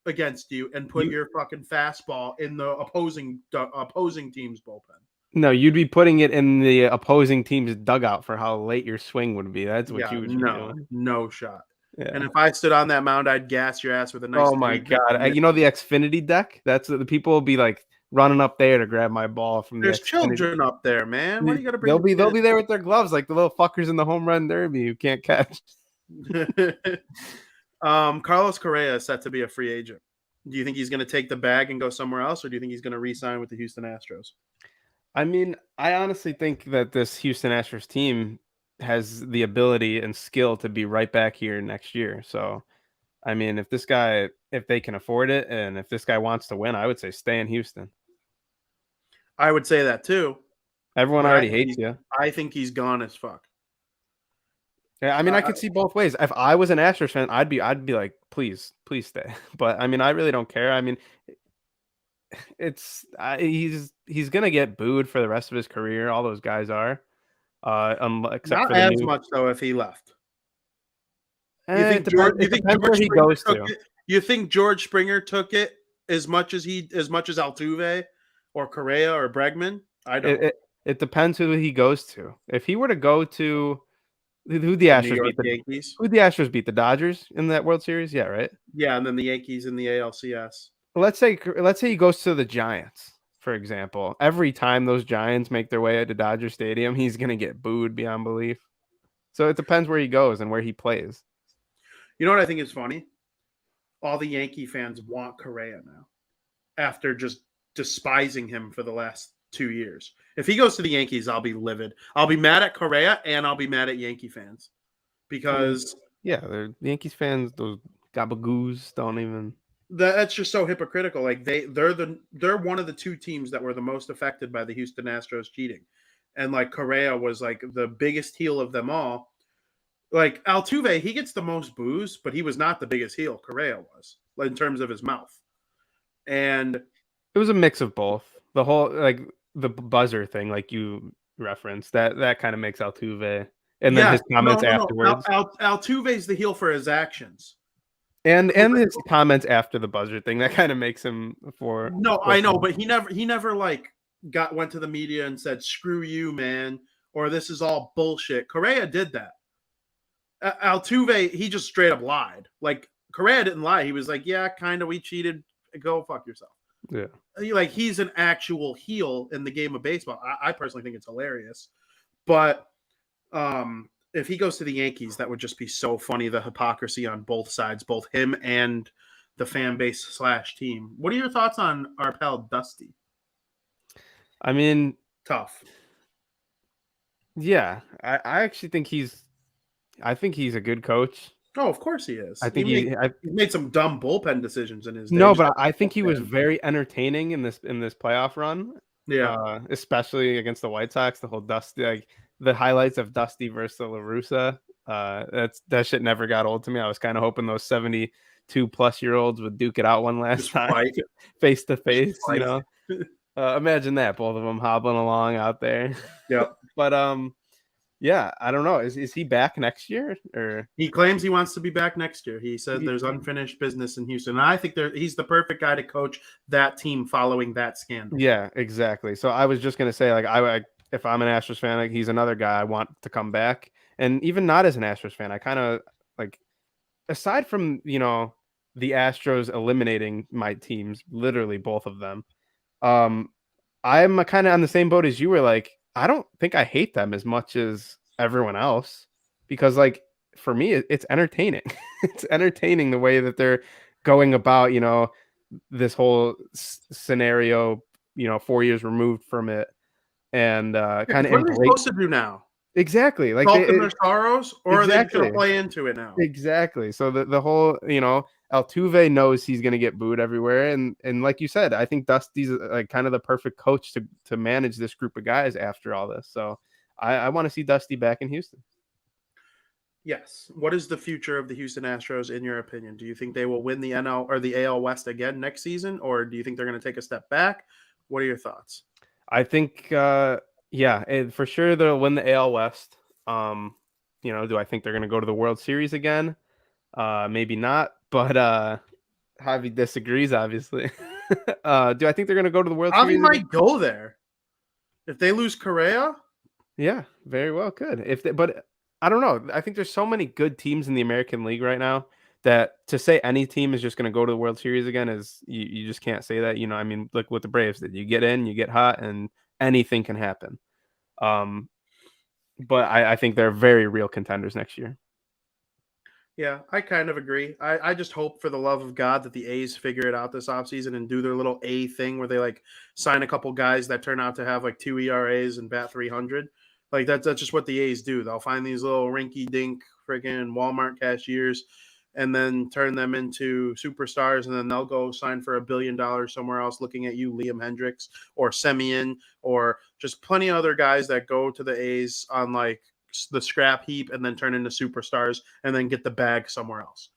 against you and put your fucking fastball in the opposing team's bullpen. No, you'd be putting it in the opposing team's dugout for how late your swing would be. That's what you would be doing. No shot. Yeah. And if I stood on that mound, I'd gas your ass with a nice. Oh my god! You know the Xfinity deck? That's the people will be like running up there to grab my ball from. There's children up there, man. What are you gonna bring? They'll be there with their gloves, like the little fuckers in the home run derby who can't catch. Carlos Correa is set to be a free agent. Do you think he's going to take the bag and go somewhere else, or do you think he's going to re-sign with the Houston Astros? I mean, I honestly think that this Houston Astros team has the ability and skill to be right back here next year. So, I mean, if they can afford it, and if this guy wants to win, I would say stay in Houston. I would say that too. Everyone already hates you. I think he's gone as fuck. Yeah, I mean, I could see both ways. If I was an Astros fan, I'd be like, please stay. But I mean, I really don't care. I mean, he's gonna get booed for the rest of his career. All those guys are, except not for as much though. If he left, you think You think George Springer took it as much as Altuve or Correa or Bregman? I don't. It depends who he goes to. If he were to go to who the Astros beat, Yankees. Who the Astros beat? The Dodgers in that World Series? Yeah, right. Yeah, and then the Yankees in the ALCS. Let's say he goes to the Giants, for example. Every time those Giants make their way to Dodger Stadium, he's gonna get booed beyond belief. So it depends where he goes and where he plays. You know what I think is funny? All the Yankee fans want Correa now, after just despising him for the last 2 years. If he goes to the Yankees, I'll be livid. I'll be mad at Correa and I'll be mad at Yankee fans because the Yankees fans, those gabagoos, don't even. That's just so hypocritical. Like they're one of the two teams that were the most affected by the Houston Astros cheating, and like Correa was like the biggest heel of them all. Like Altuve, he gets the most boos, but he was not the biggest heel. Correa was, like, in terms of his mouth, and it was a mix of both. The whole the buzzer thing, like you referenced, that kind of makes Altuve, and then his comments afterwards. Altuve's the heel for his actions, and his comments after the buzzer thing, that kind of makes him for. No, I know, but he never like went to the media and said "screw you, man," or "this is all bullshit." Correa did that. Altuve, he just straight up lied. Like Correa didn't lie. He was like, "Yeah, kind of. We cheated. Go fuck yourself." Yeah. Like he's an actual heel in the game of baseball. I personally think it's hilarious. But if he goes to the Yankees, that would just be so funny. The hypocrisy on both sides, both him and the fan base / team. What are your thoughts on Arpel Dusty? I mean, tough. Yeah, I actually think he's a good coach. Oh, of course he is. I think he made some dumb bullpen decisions in his day. No, but I think he was very entertaining in this playoff run. Yeah. Especially against the White Sox. The whole Dusty, like the highlights of Dusty versus La Russa. That shit never got old to me. I was kind of hoping those 72-plus-year-olds would duke it out one last Just time, fight. face to Just face. fight. Imagine that, both of them hobbling along out there. Yep. But yeah, I don't know. Is he back next year or? He claims he wants to be back next year. He said there's unfinished business in Houston. And I think he's the perfect guy to coach that team following that scandal. Yeah, exactly. So I was just gonna say, like, if I'm an Astros fan, like, he's another guy I want to come back. And even not as an Astros fan, I kind of like, aside from the Astros eliminating my teams, literally both of them. I'm kind of on the same boat as you were. Like, I don't think I hate them as much as everyone else because, like, for me, it's entertaining. It's entertaining the way that they're going about, this whole scenario, 4 years removed from it, and kind of What are they embrace supposed to do now? exactly like Salt in their sorrows, or are they just going exactly to play into it now? exactly. So the whole Altuve knows he's going to get booed everywhere, and like you said, I think Dusty's like kind of the perfect coach to manage this group of guys after all this. So I want to see Dusty back in Houston. Yes. What is the future of the Houston Astros in your opinion? Do you think they will win the NL or the AL West again next season, or do you think they're going to take a step back? What are your thoughts? I think for sure they'll win the AL West. Do I think they're going to go to the World Series again? Maybe not, but Javi disagrees, obviously. Do I think they're going to go to the World Javi Series might go there if they lose Correa. Yeah, very well could. But I don't know. I think there's so many good teams in the American League right now that to say any team is just going to go to the World Series again is you just can't say that. I mean, look with the Braves, that you get in, you get hot, and anything can happen. But I think they're very real contenders next year. Yeah, I kind of agree. I just hope for the love of God that the A's figure it out this offseason and do their little A thing where they like sign a couple guys that turn out to have like 2 ERAs and bat 300. Like that's just what the A's do. They'll find these little rinky dink freaking Walmart cashiers and then turn them into superstars, and then they'll go sign for $1 billion somewhere else, looking at you, Liam Hendricks or Semien, or just plenty of other guys that go to the A's on like the scrap heap and then turn into superstars and then get the bag somewhere else.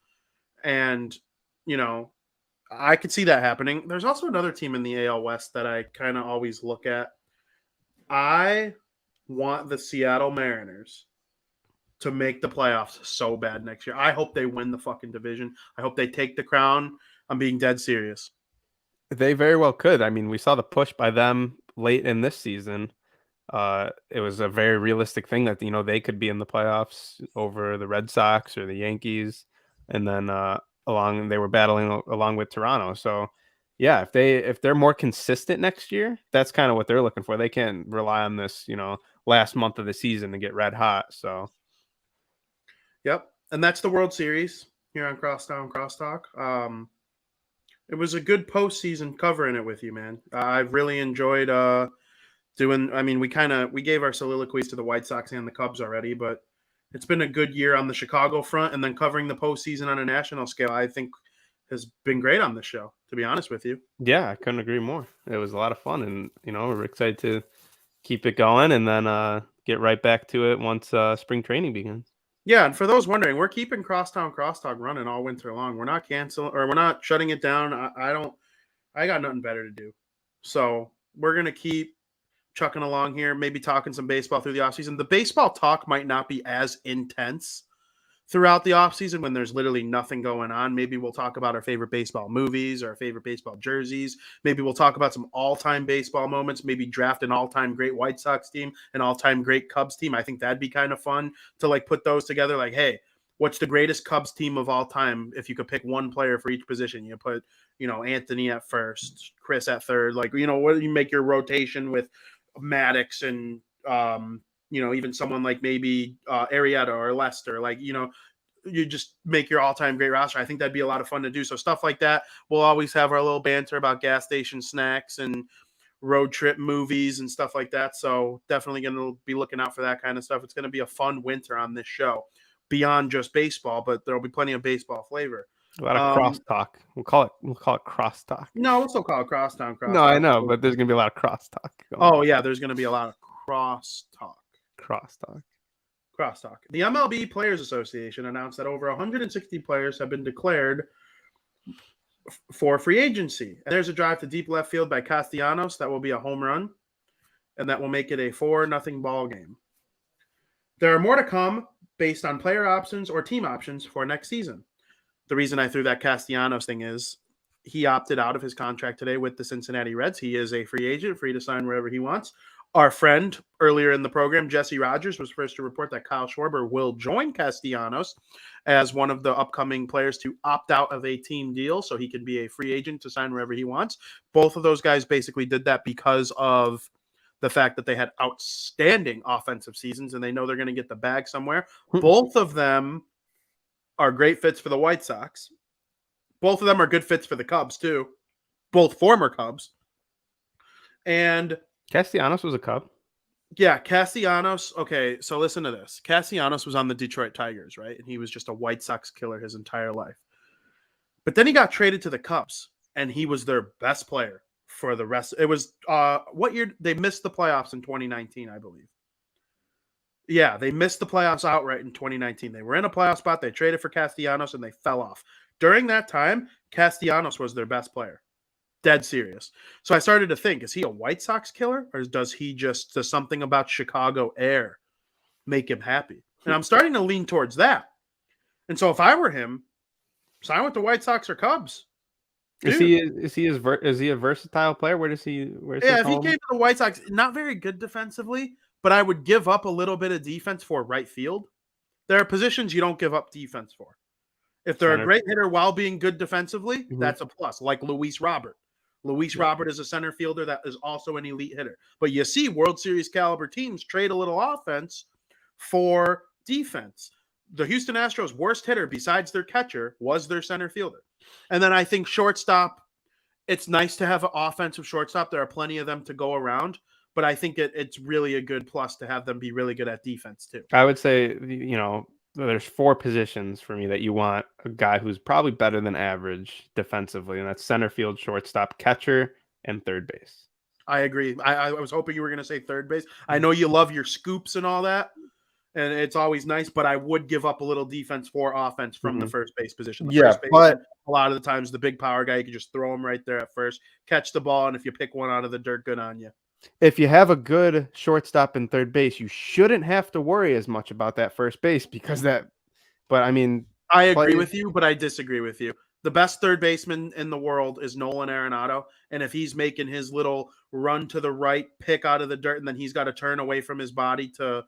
And, I could see that happening. There's also another team in the AL West that I kind of always look at. I want the Seattle Mariners to make the playoffs so bad next year. I hope they win the fucking division. I hope they take the crown. I'm being dead serious. They very well could. I mean, we saw the push by them late in this season. It was a very realistic thing that they could be in the playoffs over the Red Sox or the Yankees, and then they were battling along with Toronto. So yeah, if they're more consistent next year, that's kind of what they're looking for. They can't rely on this last month of the season to get red hot. So yep, and that's the World Series here on Crosstown Crosstalk. It was a good postseason covering it with you, man. I've really enjoyed we gave our soliloquies to the White Sox and the Cubs already, but it's been a good year on the Chicago front, and then covering the postseason on a national scale, I think has been great on this show, to be honest with you. Yeah, I couldn't agree more. It was a lot of fun, and we're excited to keep it going and then get right back to it once spring training begins. Yeah, and for those wondering, we're keeping Crosstown Crosstalk running all winter long. We're not canceling, or we're not shutting it down. I got nothing better to do. So we're going to keep chucking along here, maybe talking some baseball through the offseason. The baseball talk might not be as intense throughout the offseason when there's literally nothing going on. Maybe we'll talk about our favorite baseball movies, our favorite baseball jerseys. Maybe we'll talk about some all-time baseball moments, maybe draft an all-time great White Sox team, an all-time great Cubs team. I think that'd be kind of fun to like put those together. Like, hey, what's the greatest Cubs team of all time? If you could pick one player for each position, you put, Anthony at first, Chris at third, like, what do you make your rotation with Maddox and, even someone like maybe Arrieta or Lester, like, you just make your all-time great roster. I think that'd be a lot of fun to do. So stuff like that. We'll always have our little banter about gas station snacks and road trip movies and stuff like that. So definitely going to be looking out for that kind of stuff. It's going to be a fun winter on this show beyond just baseball, but there'll be plenty of baseball flavor. A lot of crosstalk. We'll call it crosstalk. No, we'll still call it crosstown. No, I know, but there's gonna be a lot of crosstalk. Oh yeah, there's gonna be a lot of crosstalk. Crosstalk. The MLB Players Association announced that over 160 players have been declared for free agency. And there's a drive to deep left field by Castellanos that will be a home run, and that will make it a 4-0 ball game. There are more to come based on player options or team options for next season. The reason I threw that Castellanos thing is he opted out of his contract today with the Cincinnati Reds. He is a free agent, free to sign wherever he wants. Our friend earlier in the program, Jessee Rogers, was first to report that Kyle Schwarber will join Castellanos as one of the upcoming players to opt out of a team deal so he can be a free agent to sign wherever he wants. Both of those guys basically did that because of the fact that they had outstanding offensive seasons and they know they're going to get the bag somewhere. Both of them are great fits for the White Sox. Both of them are good fits for the Cubs, too. Both former Cubs. And Castellanos was a Cub. Yeah, Castellanos. Okay, so listen to this. Castellanos was on the Detroit Tigers, right? And he was just a White Sox killer his entire life. But then he got traded to the Cubs, and he was their best player for the rest. It was what year? They missed the playoffs in 2019, I believe. Yeah, they missed the playoffs outright in 2019. They were in a playoff spot. They traded for Castellanos, and they fell off. During that time, Castellanos was their best player. Dead serious. So I started to think, is he a White Sox killer, or does something about Chicago air make him happy? And I'm starting to lean towards that. And so if I were him, sign with the White Sox or Cubs. Is he a versatile player? If he came to the White Sox, not very good defensively, but I would give up a little bit of defense for right field. There are positions you don't give up defense for. If they're a great hitter while being good defensively, that's a plus, like Luis Robert. Robert is a center fielder that is also an elite hitter. But you see World Series caliber teams trade a little offense for defense. The Houston Astros' worst hitter besides their catcher was their center fielder. And then I think shortstop, it's nice to have an offensive shortstop. There are plenty of them to go around. But I think it's really a good plus to have them be really good at defense too. I would say, there's 4 positions for me that you want a guy who's probably better than average defensively, and that's center field, shortstop, catcher, and third base. I agree. I was hoping you were going to say third base. I know you love your scoops and all that, and it's always nice, but I would give up a little defense for offense from the first base position. First base, but a lot of the times the big power guy, you can just throw him right there at first, catch the ball, and if you pick one out of the dirt, good on you. If you have a good shortstop and third base, you shouldn't have to worry as much about that first base I agree with you, but I disagree with you. The best third baseman in the world is Nolan Arenado, and if he's making his little run to the right, pick out of the dirt, and then he's got to turn away from his body to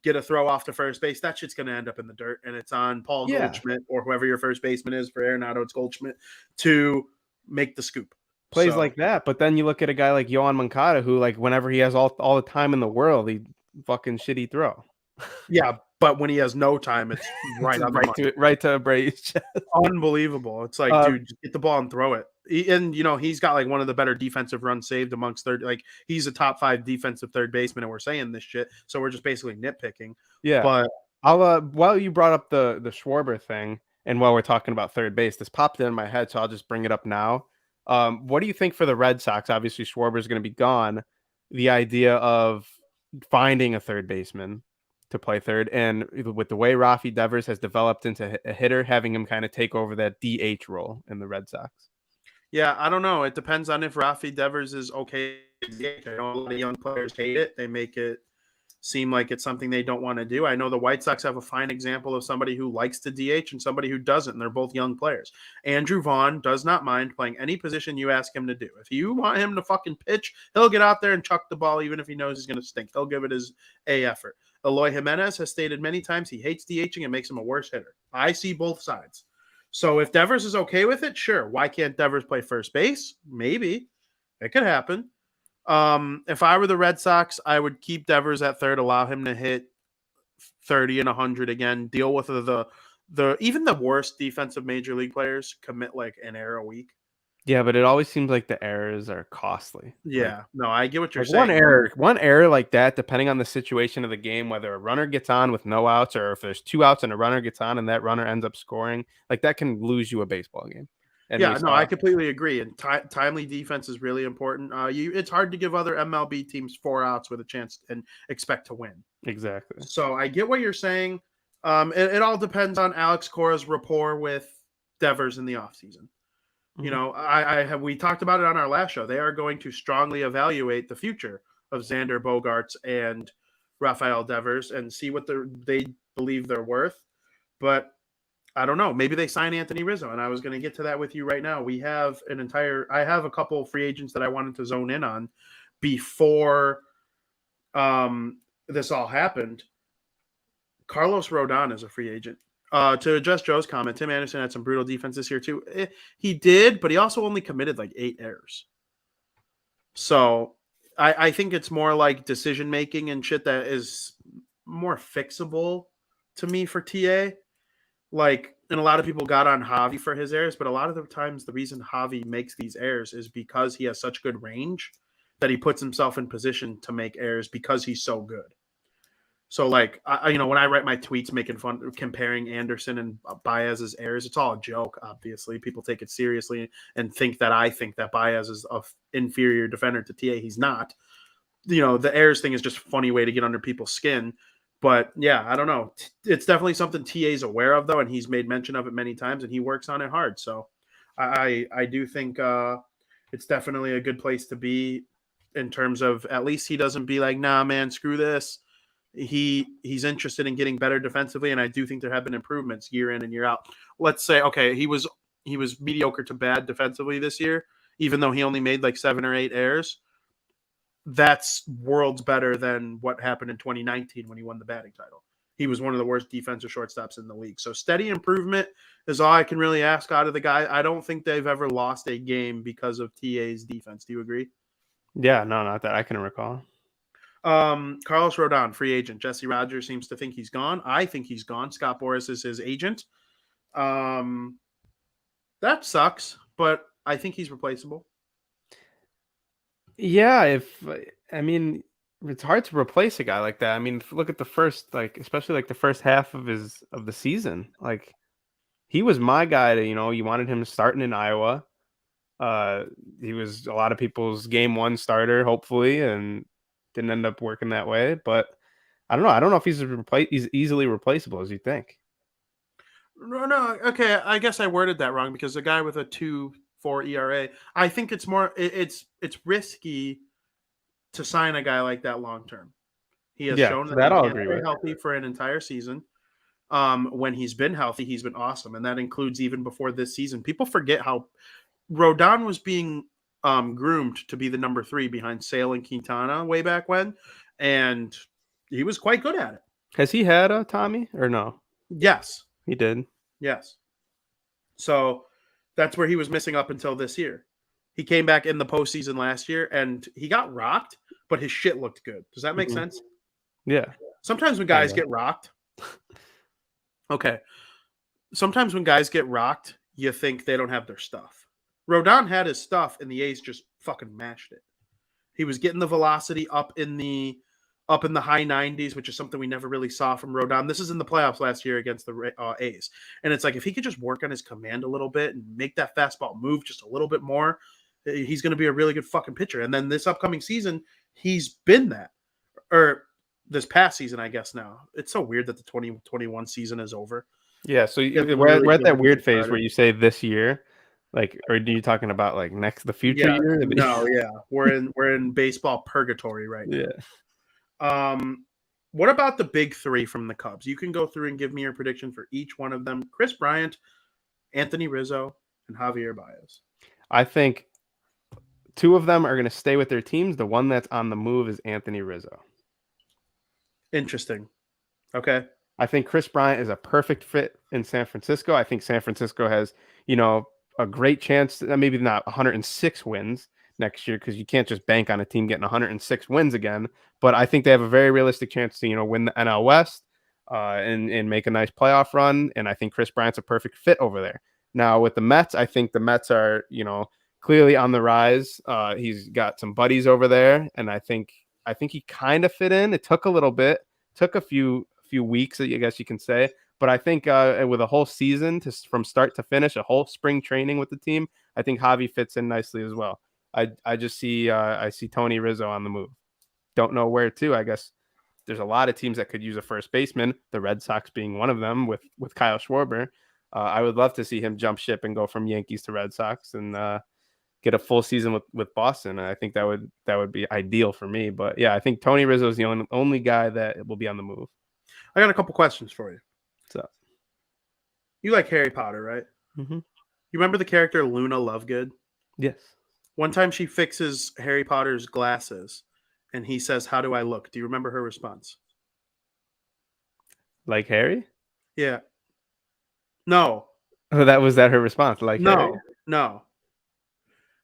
get a throw off to first base, that shit's going to end up in the dirt, and it's on Paul Goldschmidt or whoever your first baseman is. For Arenado, it's Goldschmidt to make the scoop. Plays like that, but then you look at a guy like Yohan Moncada, who, like, whenever he has all the time in the world, he fucking shitty throw. Yeah, but when he has no time, it's right on right to Brady's chest. Unbelievable. It's like, dude, just get the ball and throw it. And he's got like one of the better defensive runs saved amongst third. Like, he's a top 5 defensive third baseman, and we're saying this shit, so we're just basically nitpicking. Yeah, but I'll while you brought up the Schwarber thing, and while we're talking about third base, this popped in my head, so I'll just bring it up now. What do you think for the Red Sox? Obviously, Schwarber is going to be gone. The idea of finding a third baseman to play third, and with the way Rafi Devers has developed into a hitter, having him kind of take over that DH role in the Red Sox. Yeah, I don't know. It depends on if Rafi Devers is okay. I know a lot of young players hate it. They make it seem like it's something they don't want to do. I know the White Sox have a fine example of somebody who likes to DH and somebody who doesn't, and they're both young players. Andrew Vaughn does not mind playing any position you ask him to do. If you want him to fucking pitch, he'll get out there and chuck the ball even if he knows he's going to stink. He'll give it his A effort. Eloy Jimenez has stated many times he hates DHing and makes him a worse hitter. I see both sides. So if Devers is okay with it, sure. Why can't Devers play first base? Maybe. It could happen. If I were the Red Sox, I would keep Devers at third, allow him to hit 30 and 100 again, deal with the even the worst defensive major league players commit like an error a week. Yeah, but it always seems like the errors are costly. Yeah, no, I get what you're Like saying. one error like that, depending on the situation of the game, whether a runner gets on with no outs or if there's 2 outs and a runner gets on and that runner ends up scoring, like that can lose you a baseball game. And we Yeah, no, I saw completely agree. And timely defense is really important. It's hard to give other MLB teams 4 outs with a chance and expect to win. exactly. So I get what you're saying. It all depends on Alex Cora's rapport with Devers in the offseason. You Mhm. know, we talked about it on our last show. They are going to strongly evaluate the future of Xander Bogaerts and Rafael Devers and see what they believe they're worth. But I don't know. Maybe they sign Anthony Rizzo, and I was going to get to that with you right now. I have a couple free agents that I wanted to zone in on before this all happened. Carlos Rodon is a free agent. To address Joe's comment, Tim Anderson had some brutal defense this year too. He did, but he also only committed like 8 errors. So I think it's more like decision making and shit that is more fixable to me for TA. Like, and a lot of people got on Javi for his errors, but a lot of the times the reason Javi makes these errors is because he has such good range that he puts himself in position to make errors because he's so good. So, like, when I write my tweets making fun, comparing Anderson and Baez's errors, it's all a joke. Obviously, people take it seriously and think that I think that Baez is an inferior defender to TA. He's not. The errors thing is just a funny way to get under people's skin. But yeah, I don't know. It's definitely something TA is aware of, though, and he's made mention of it many times, and he works on it hard. So, I do think it's definitely a good place to be in terms of at least he doesn't be like, nah, man, screw this. He's interested in getting better defensively, and I do think there have been improvements year in and year out. Let's say, okay, he was mediocre to bad defensively this year, even though he only made like 7 or 8 errors. That's worlds better than what happened in 2019 when he won the batting title. He was one of the worst defensive shortstops in the league. So steady improvement is all I can really ask out of the guy. I don't think they've ever lost a game because of TA's defense. Do you agree? Yeah, no, not that I can recall. Carlos Rodon, free agent. Jessee Rogers seems to think he's gone. I think he's gone. Scott Boras is his agent. That sucks, but I think he's replaceable. Yeah, it's hard to replace a guy like that. I mean, look at the first, especially the first half of the season. Like, he was my guy to, you wanted him starting in Iowa. He was a lot of people's game 1 starter, hopefully, and didn't end up working that way. But I don't know. I don't know if he's easily replaceable as you think. No. Okay, I guess I worded that wrong because a guy with a 2.4 ERA, I think it's more. It's risky to sign a guy like that long term. He has shown that I'll he can agree stay with. healthy for an entire season. When he's been healthy, he's been awesome, and that includes even before this season. People forget how Rodon was being groomed to be the number 3 behind Sale and Quintana way back when, and he was quite good at it. Has he had a Tommy or no? Yes, He did. yes. So that's where he was missing up until this year. He came back in the postseason last year, and he got rocked, but his shit looked good. Does that make sense? Yeah. Sometimes when guys get rocked, okay. Sometimes when guys get rocked, you think they don't have their stuff. Rodon had his stuff, and the A's just fucking mashed it. He was getting the velocity up in the high 90s, which is something we never really saw from Rodon. This is in the playoffs last year against the A's. And it's like, if he could just work on his command a little bit and make that fastball move just a little bit more, he's going to be a really good fucking pitcher. And then this upcoming season, he's been that. Or this past season, I guess now. It's so weird that the 2021 season is over. Yeah, so It we're really at that feels weird like phase where you say this year, or are you talking about the future Yeah, year? no, yeah. We're in baseball purgatory right now. Yeah. What about the big 3 from the Cubs? You can go through and give me your prediction for each one of them. Chris Bryant, Anthony Rizzo, and Javier Baez. I think 2 of them are going to stay with their teams. The one that's on the move is Anthony Rizzo. Interesting. Okay. I think Chris Bryant is a perfect fit in San Francisco. I think San Francisco has, a great chance, maybe not 106 wins next year, because you can't just bank on a team getting 106 wins again. But I think they have a very realistic chance to, win the NL West and make a nice playoff run. And I think Chris Bryant's a perfect fit over there. Now with the Mets, I think the Mets are, clearly on the rise. He's got some buddies over there, and I think he kind of fit in. It took a little bit, took a few weeks, I guess you can say. But I think with a whole season from start to finish, a whole spring training with the team, I think Javi fits in nicely as well. I just see I see Tony Rizzo on the move. Don't know where to. I guess there's a lot of teams that could use a first baseman. The Red Sox being one of them with Kyle Schwarber. I would love to see him jump ship and go from Yankees to Red Sox and get a full season with Boston. And I think that would be ideal for me. But yeah, I think Tony Rizzo is the only guy that will be on the move. I got a couple questions for you. So you like Harry Potter, right? Mm-hmm. You remember the character Luna Lovegood? Yes. One time she fixes Harry Potter's glasses and he says, "How do I look?" Do you remember her response? Like Harry? Yeah. No. Oh, was that her response? Like Harry? No.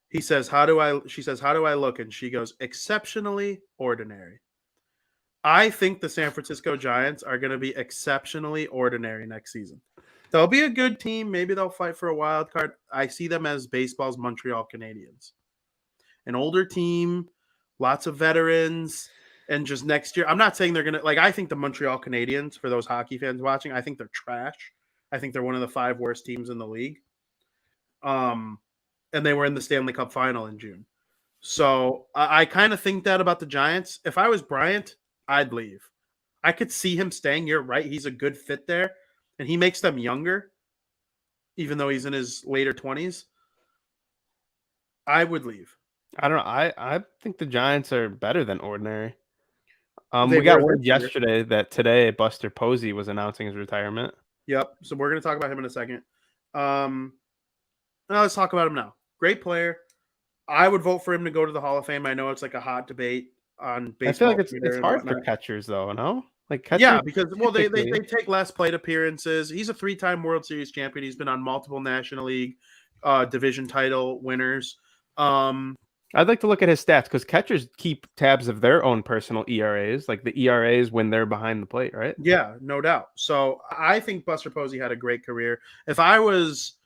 He says, she says, "How do I look?" And she goes, "Exceptionally ordinary." I think the San Francisco Giants are going to be exceptionally ordinary next season. They'll be a good team. Maybe they'll fight for a wild card. I see them as baseball's Montreal Canadiens. An older team, lots of veterans, and just next year, I'm not saying they're going to, I think the Montreal Canadiens, for those hockey fans watching, I think they're trash. I think they're one of the 5 worst teams in the league. And they were in the Stanley Cup final in June. So I kind of think that about the Giants. If I was Bryant, I'd leave. I could see him staying. You're right. He's a good fit there. And he makes them younger, even though he's in his later 20s. I would leave. I don't know. I think the Giants are better than ordinary. We got word yesterday that today Buster Posey was announcing his retirement. Yep. So we're going to talk about him in a second. Let's talk about him now. Great player. I would vote for him to go to the Hall of Fame. I know it's like a hot debate on baseball. I feel like it's hard for catchers, though, no? Yeah, because they take less plate appearances. He's a 3-time World Series champion. He's been on multiple National League division title winners. I'd like to look at his stats because catchers keep tabs of their own personal ERAs, like the ERAs when they're behind the plate, right? Yeah, no doubt. So I think Buster Posey had a great career. If I was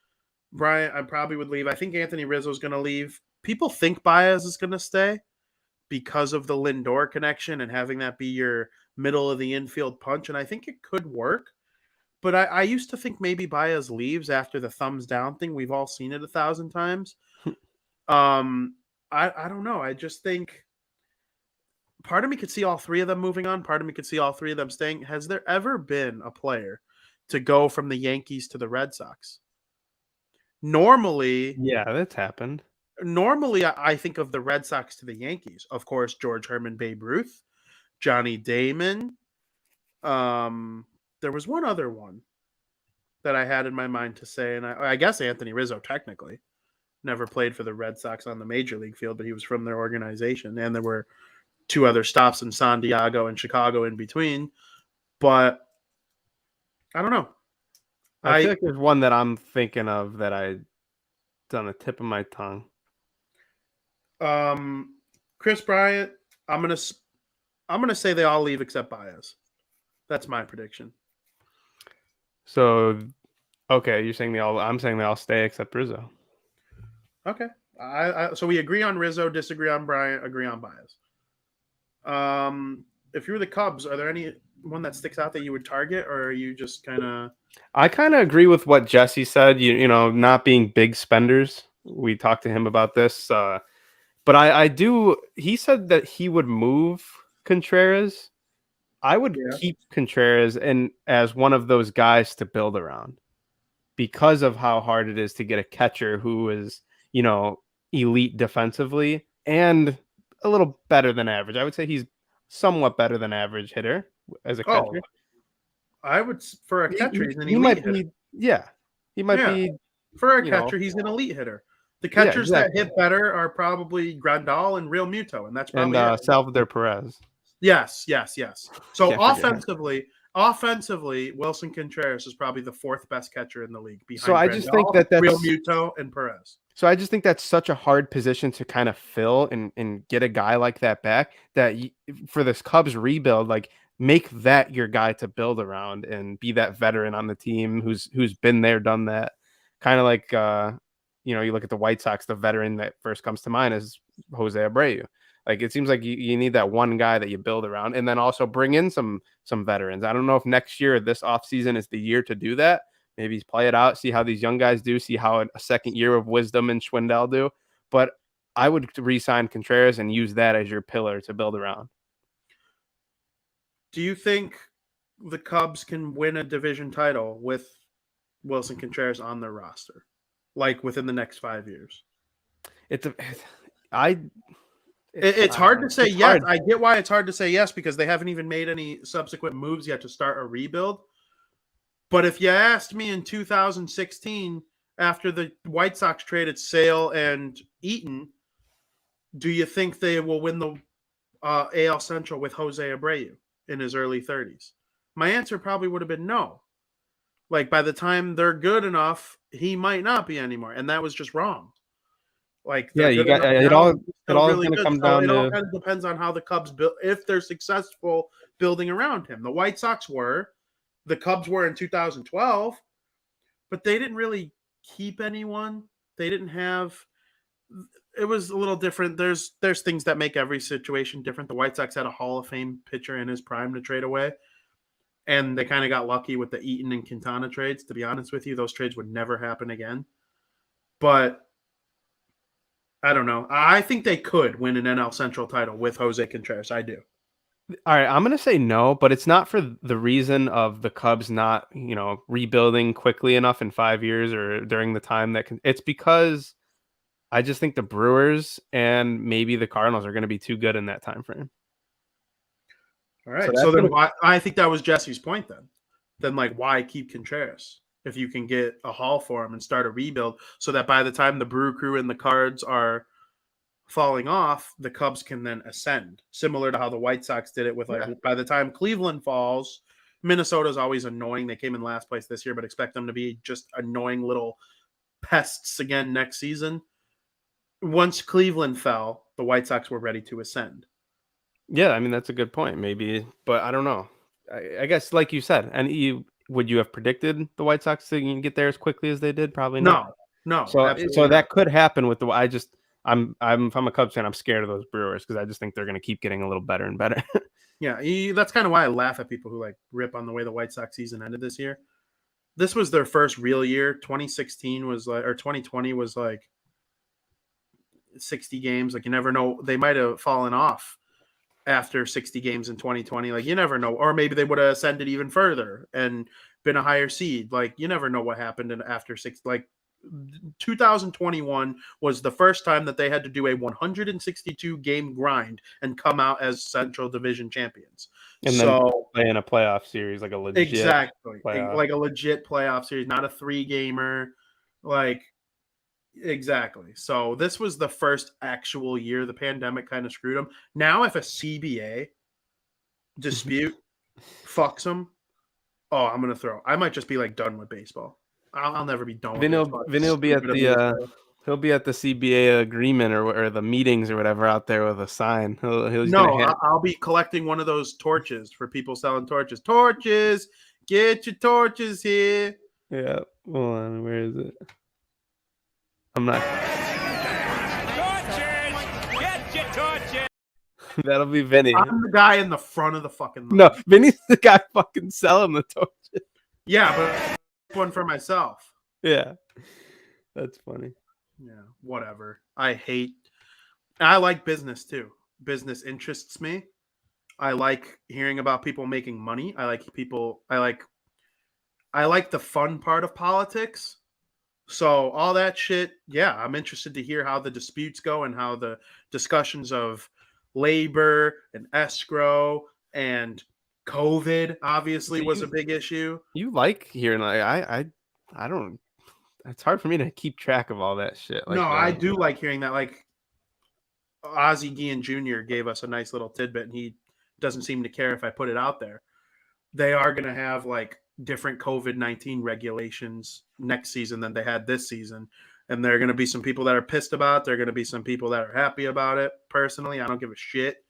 Bryant, I probably would leave. I think Anthony Rizzo is going to leave. People think Baez is going to stay because of the Lindor connection and having that be your middle of the infield punch. And I think it could work. But I used to think maybe Baez leaves after the thumbs down thing. We've all seen it 1,000 times. I don't know. I just think part of me could see all 3 of them moving on. Part of me could see all 3 of them staying. Has there ever been a player to go from the Yankees to the Red Sox? Normally. Yeah, that's happened. Normally, I think of the Red Sox to the Yankees. Of course, George Herman, Babe Ruth, Johnny Damon. There was one other one that I had in my mind to say, and I guess Anthony Rizzo technically never played for the Red Sox on the major league field, but he was from their organization, and there were 2 other stops in San Diego and Chicago in between. But I don't know. I feel like there's one that I'm thinking of that it's on the tip of my tongue. Chris Bryant, I'm gonna say they all leave except Baez. That's my prediction. So, okay, you're saying I'm saying they all stay except Rizzo. Okay, so we agree on Rizzo, disagree on Bryant, agree on Baez. If you were the Cubs, are there any one that sticks out that you would target, or are you just kind of? I kind of agree with what Jesse said. You know, not being big spenders. We talked to him about this, but I do. He said that he would move Contreras. I would keep Contreras as one of those guys to build around because of how hard it is to get a catcher who is, elite defensively and a little better than average. I would say he's somewhat better than average hitter as a catcher. I would, for a catcher, he's an elite hitter. He might be. For a catcher, he's an elite hitter. The catchers that hit better are probably Grandal and Real Muto, and that's probably Salvador Perez. Yes. So offensively, Wilson Contreras is probably the 4th best catcher in the league behind so I Grandal, just think that's Real Muto and Perez. So I just think that's such a hard position to kind of fill and get a guy like that back that for this Cubs rebuild, make that your guy to build around and be that veteran on the team who's been there, done that. Kind of like you know, you look at the White Sox, the veteran that first comes to mind is Jose Abreu. Like, it seems like you need that one guy that you build around, and then also bring in some veterans. I don't know if next year, this offseason is the year to do that. Maybe play it out, see how these young guys do, see how a second year of Wisdom and Schwindel do. But I would re-sign Contreras and use that as your pillar to build around. Do you think the Cubs can win a division title with Wilson Contreras on their roster, like within the next 5 years? It's hard to say it's yes. hard. I get why it's hard to say yes, because they haven't even made any subsequent moves yet to start a rebuild. But if you asked me in 2016, after the White Sox traded Sale and Eaton, do you think they will win the AL Central with Jose Abreu in his early 30s? My answer probably would have been no. Like, by the time they're good enough, he might not be anymore, and that was just wrong. Like, Yeah, you got it all. It all is going to come down it all to. kind of depends on how the Cubs build, if they're successful building around him. The White Sox were, the Cubs were in 2012, but they didn't really keep anyone. They didn't have. It was a little different. There's things that make every situation different. The White Sox had a Hall of Fame pitcher in his prime to trade away, and they kind of got lucky with the Eaton and Quintana trades. To be honest with you, those trades would never happen again. But I don't know. I think they could win an NL Central title with Jose Contreras. I do. All right, I'm going to say no, but it's not for the reason of the Cubs not, you know, rebuilding quickly enough in 5 years or during the time that it's because I just think the Brewers and maybe the Cardinals are going to be too good in that time frame. All right. So then why, I think that was Jesse's point then. Then, like, why keep Contreras if you can get a haul for him and start a rebuild so that by the time the Brew Crew and the Cards are falling off, the Cubs can then ascend, similar to how the White Sox did it with, like, by the time Cleveland falls, Minnesota's always annoying. They came in last place this year, but expect them to be just annoying little pests again next season. Once Cleveland fell, the White Sox were ready to ascend. Yeah, I mean, that's a good point, maybe, but I don't know. I guess, like you said, and would you have predicted the White Sox to get there as quickly as they did? Probably not. No. So that could happen with if I'm a Cubs fan, I'm scared of those Brewers because I just think they're going to keep getting a little better and better. Yeah, that's kind of why I laugh at people who like rip on the way the White Sox season ended this year. This was their first real year. 2016 was like, or 2020 was like 60 games. Like, you never know. They might have fallen off after 60 games in 2020. Like, you never know. Or maybe they would have ascended even further and been a higher seed. Like, you never know what happened after 6. Like, 2021 was the first time that they had to do a 162 game grind and come out as Central Division champions. And then play in a playoff series, like a legit like a legit playoff series, not a 3-gamer. Like, exactly. So this was the first actual year. The pandemic kind of screwed them. Now, if a CBA dispute fucks them, I might just be like done with baseball. I'll never be done. Vinny will be at the he'll be at the CBA agreement or the meetings or whatever out there with a sign. I'll be collecting one of those torches for people selling torches. Torches, get your torches here. Yeah, hold on, where is it? I'm not. Torches, get your torches. That'll be Vinny. I'm the guy in the front of the fucking. No, Vinny's the guy fucking selling the torches. Yeah, but. One for myself. Yeah, that's funny. Yeah, whatever. I like business too. Business interests me. I like hearing about people making money. I like the fun part of politics. So all that shit, yeah, I'm interested to hear how the disputes go and how the discussions of labor and escrow and COVID obviously was a big issue. You like hearing I don't. It's hard for me to keep track of all that shit. No, I do like hearing that. Like, Ozzie Guillen Jr. gave us a nice little tidbit, and he doesn't seem to care if I put it out there. They are going to have like different COVID-19 regulations next season than they had this season, and there are going to be some people that are pissed about it. There are going to be some people that are happy about it. Personally, I don't give a shit.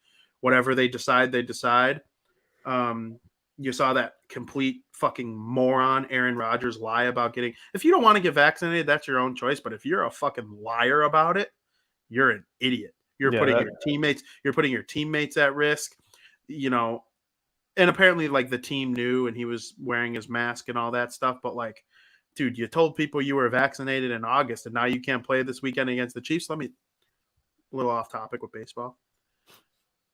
Whatever they decide, they decide. You saw that complete fucking moron Aaron Rodgers lie about getting. If you don't want to get vaccinated, that's your own choice. But if you're a fucking liar about it, you're an idiot. You're Yeah, putting that- your teammates at risk. You know, and apparently like the team knew, and he was wearing his mask and all that stuff. But like, dude, you told people you were vaccinated in August, and now you can't play this weekend against the Chiefs. A little off topic with baseball.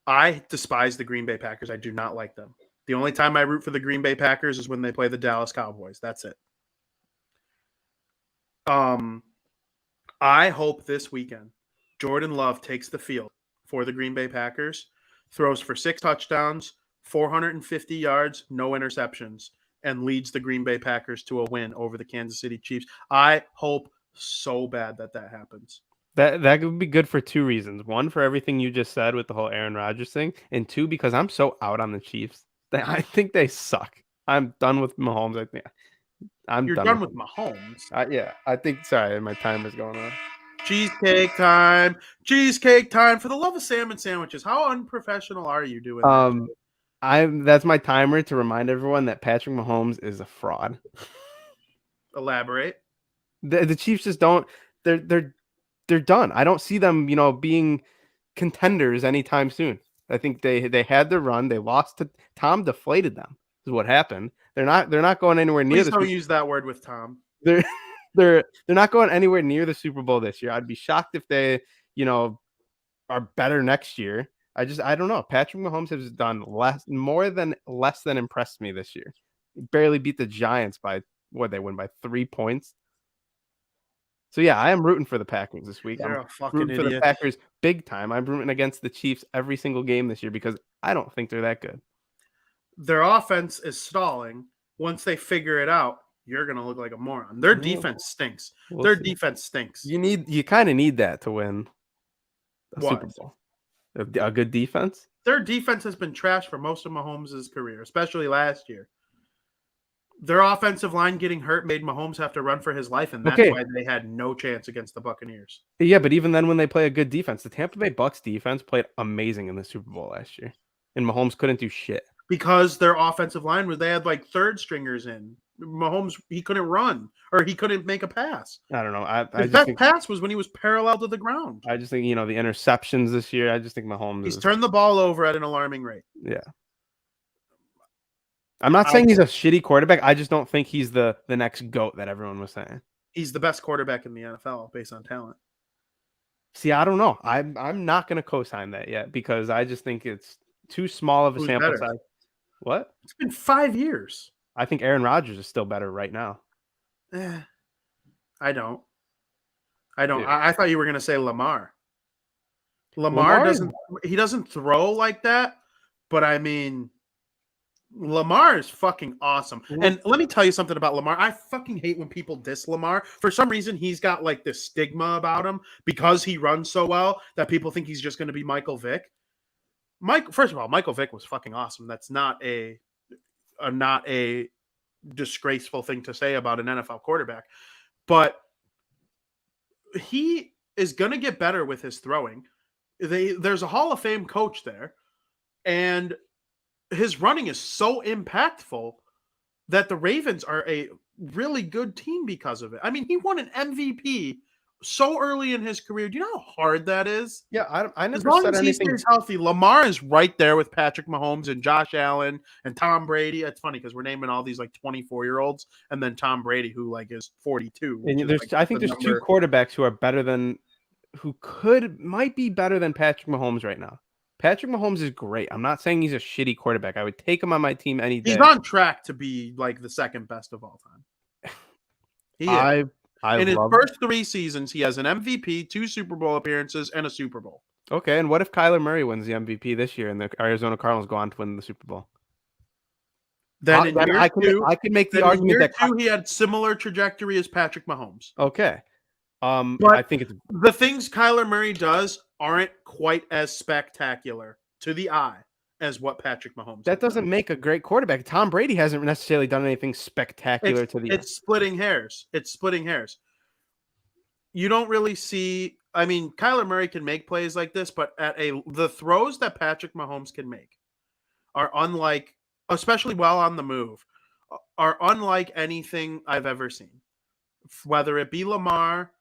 I despise the Green Bay Packers. I do not like them. The only time I root for the Green Bay Packers is when they play the Dallas Cowboys. That's it. I hope this weekend Jordan Love takes the field for the Green Bay Packers, throws for 6 touchdowns, 450 yards, no interceptions, and leads the Green Bay Packers to a win over the Kansas City Chiefs. I hope so bad that happens. That would be good for 2 reasons. One, for everything you just said with the whole Aaron Rodgers thing, and 2, because I'm so out on the Chiefs. I think they suck. I'm done with Mahomes. I think You're done with Mahomes. Yeah, I think. Sorry, my timer's going on. Cheesecake time. Cheesecake time. For the love of salmon sandwiches, how unprofessional are you doing that? That's my timer to remind everyone that Patrick Mahomes is a fraud. Elaborate. The Chiefs just don't. They're done. I don't see them, being contenders anytime soon. I think they had their run. They lost to Tom. Deflated them. Is what happened. They're not going anywhere near. Please don't use that word with Tom. They're not going anywhere near the Super Bowl this year. I'd be shocked if they, are better next year. I don't know. Patrick Mahomes has done less than impressed me this year. He barely beat the Giants by they win by 3 points. So yeah, I am rooting for the Packers this week. You're I'm a fucking rooting for idiot. the Packers big time. I'm rooting against the Chiefs every single game this year because I don't think they're that good. Their offense is stalling. Once they figure it out, you're gonna look like a moron. Their defense stinks. We'll see. Defense stinks. You kind of need that to win a What? Super Bowl. A good defense. Their defense has been trash for most of Mahomes' career, especially last year. Their offensive line getting hurt made Mahomes have to run for his life, and that's why they had no chance against the Buccaneers. Yeah, but even then, when they play a good defense, the Tampa Bay Bucs defense played amazing in the Super Bowl last year, and Mahomes couldn't do shit because their offensive line they had like third stringers in. Mahomes, he couldn't run or he couldn't make a pass. I don't know. His best pass was when he was parallel to the ground. I just think the interceptions this year. I just think Mahomes. He's turned the ball over at an alarming rate. Yeah. I'm not saying he's a shitty quarterback. I just don't think he's the next GOAT that everyone was saying. He's the best quarterback in the NFL based on talent. See, I don't know. I'm not going to co-sign that yet because I just think it's too small of a sample size. What? It's been 5 years. I think Aaron Rodgers is still better right now. I don't. Yeah. I thought you were going to say Lamar. Lamar doesn't throw like that, but I mean, Lamar is fucking awesome. And let me tell you something about Lamar. I fucking hate when people diss Lamar. For some reason, he's got like this stigma about him because he runs so well that people think he's just going to be Michael Vick. First of all, Michael Vick was fucking awesome. That's not a disgraceful thing to say about an NFL quarterback. But he is going to get better with his throwing. There's a Hall of Fame coach there, and his running is so impactful that the Ravens are a really good team because of it. I mean, he won an MVP so early in his career. Do you know how hard that is? Yeah, I never as long said as anything. he stays healthy, Lamar is right there with Patrick Mahomes and Josh Allen and Tom Brady. It's funny because we're naming all these like 24-year-olds, and then Tom Brady, who like is 42. And I think there's 2 quarterbacks who are better than, might be better than Patrick Mahomes right now. Patrick Mahomes is great. I'm not saying he's a shitty quarterback. I would take him on my team any day. He's on track to be like the second best of all time. He is. In his first 3 seasons, he has an MVP, 2 Super Bowl appearances, and a Super Bowl. Okay, and what if Kyler Murray wins the MVP this year and the Arizona Cardinals go on to win the Super Bowl? Then in year two, I can make the argument that he had similar trajectory as Patrick Mahomes. Okay. But I think it's the things Kyler Murray does aren't quite as spectacular to the eye as what Patrick Mahomes that doesn't make a great quarterback. Tom Brady hasn't necessarily done anything spectacular to the eye. It's splitting hairs. You don't really see. I mean, Kyler Murray can make plays like this, but the throws that Patrick Mahomes can make are unlike especially while on the move, are unlike anything I've ever seen. Whether it be Lamar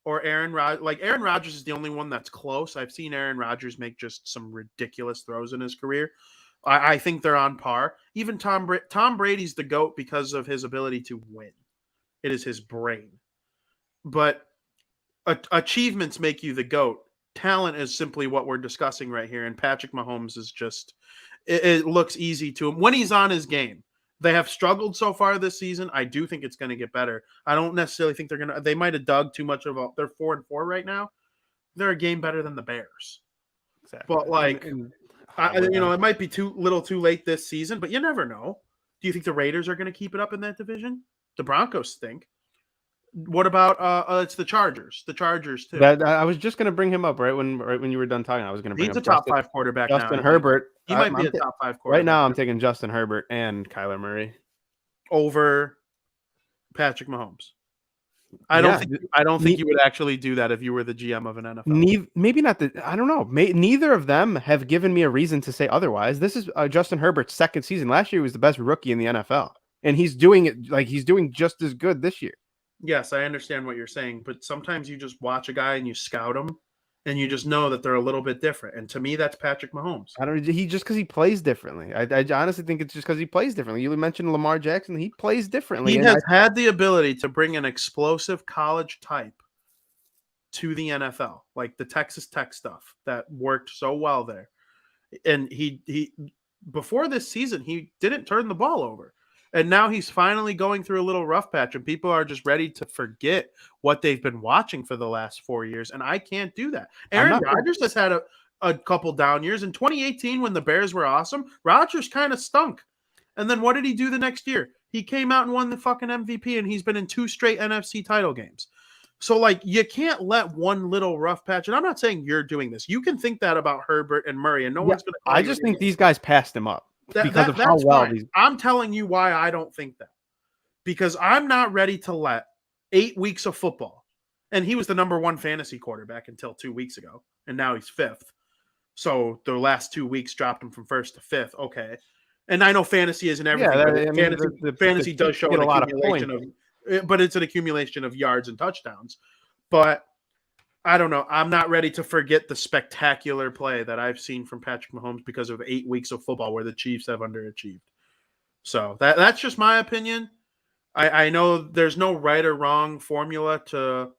or Aaron Rodgers. Like, Aaron Rodgers is the only one that's close. I've seen Aaron Rodgers make just some ridiculous throws in his career. I think they're on par. Even Tom Brady's the GOAT because of his ability to win. It is his brain. But achievements make you the GOAT. Talent is simply what we're discussing right here. And Patrick Mahomes is just, it looks easy to him when he's on his game. They have struggled so far this season. I do think it's going to get better. I don't necessarily think they might have dug too much they're 4-4 right now. They're a game better than the Bears. Exactly. But it might be too late this season, but you never know. Do you think the Raiders are going to keep it up in that division? The Broncos stink. What about it's the Chargers? The Chargers too. I was just going to bring him up right when you were done talking. I was going to bring He's up a top 5 quarterback now. Justin Herbert. He might be a top 5 quarterback. Right now I'm taking Justin Herbert and Kyler Murray over Patrick Mahomes. I don't think you would actually do that if you were the GM of an NFL. Maybe not. I don't know. Neither of them have given me a reason to say otherwise. This is Justin Herbert's second season. Last year he was the best rookie in the NFL, and he's doing just as good this year. Yes, I understand what you're saying, but sometimes you just watch a guy and you scout him, and you just know that they're a little bit different. And to me, that's Patrick Mahomes. Because he plays differently. I honestly think it's just because he plays differently. You mentioned Lamar Jackson. He plays differently. He has had the ability to bring an explosive college type to the NFL, like the Texas Tech stuff that worked so well there. And he before this season, he didn't turn the ball over. And now he's finally going through a little rough patch, and people are just ready to forget what they've been watching for the last 4 years. And I can't do that. Aaron Rodgers has had a couple down years. In 2018, when the Bears were awesome, Rodgers kind of stunk. And then what did he do the next year? He came out and won the fucking MVP, and he's been in 2 straight NFC title games. So, you can't let one little rough patch. And I'm not saying you're doing this. You can think that about Herbert and Murray, and no one's going to. I just think these guys passed him up. Because of how well I'm telling you why I don't think that. Because I'm not ready to let 8 weeks of football, and he was the number 1 fantasy quarterback until 2 weeks ago, and now he's 5th. So the last 2 weeks dropped him from 1st to 5th. Okay. And I know fantasy isn't everything. Fantasy does show an accumulation but it's an accumulation of yards and touchdowns. But I don't know. I'm not ready to forget the spectacular play that I've seen from Patrick Mahomes because of 8 weeks of football where the Chiefs have underachieved. So that's just my opinion. I know there's no right or wrong formula to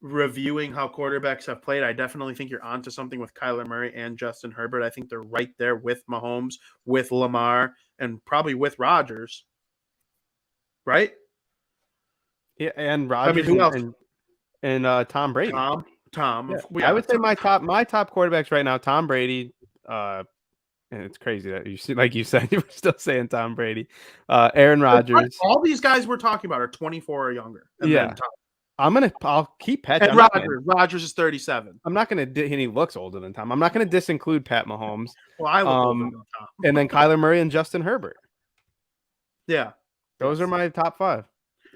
reviewing how quarterbacks have played. I definitely think you're onto something with Kyler Murray and Justin Herbert. I think they're right there with Mahomes, with Lamar, and probably with Rodgers. Right? Yeah, and Rodgers. Who else? And Tom Brady. Tom. Yeah. I would say my top quarterbacks right now, Tom Brady. And it's crazy that you see, like you said, you were still saying Tom Brady. Aaron Rodgers. All these guys we're talking about are 24 or younger. Yeah. I'll keep Patrick. And Rodgers is 37. I'm not going to, and he looks older than Tom. I'm not going to disinclude Pat Mahomes. Well, I look older than Tom. And then Kyler Murray and Justin Herbert. Yeah. Those are my top 5.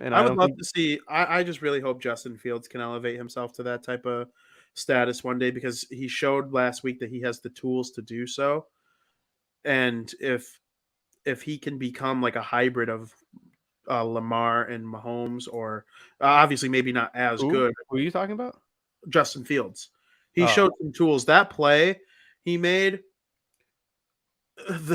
And I would love to see. I just really hope Justin Fields can elevate himself to that type of status one day, because he showed last week that he has the tools to do so. And if he can become like a hybrid of Lamar and Mahomes, or obviously maybe not as good. Who are you talking about? Justin Fields. He showed some tools. That play he made,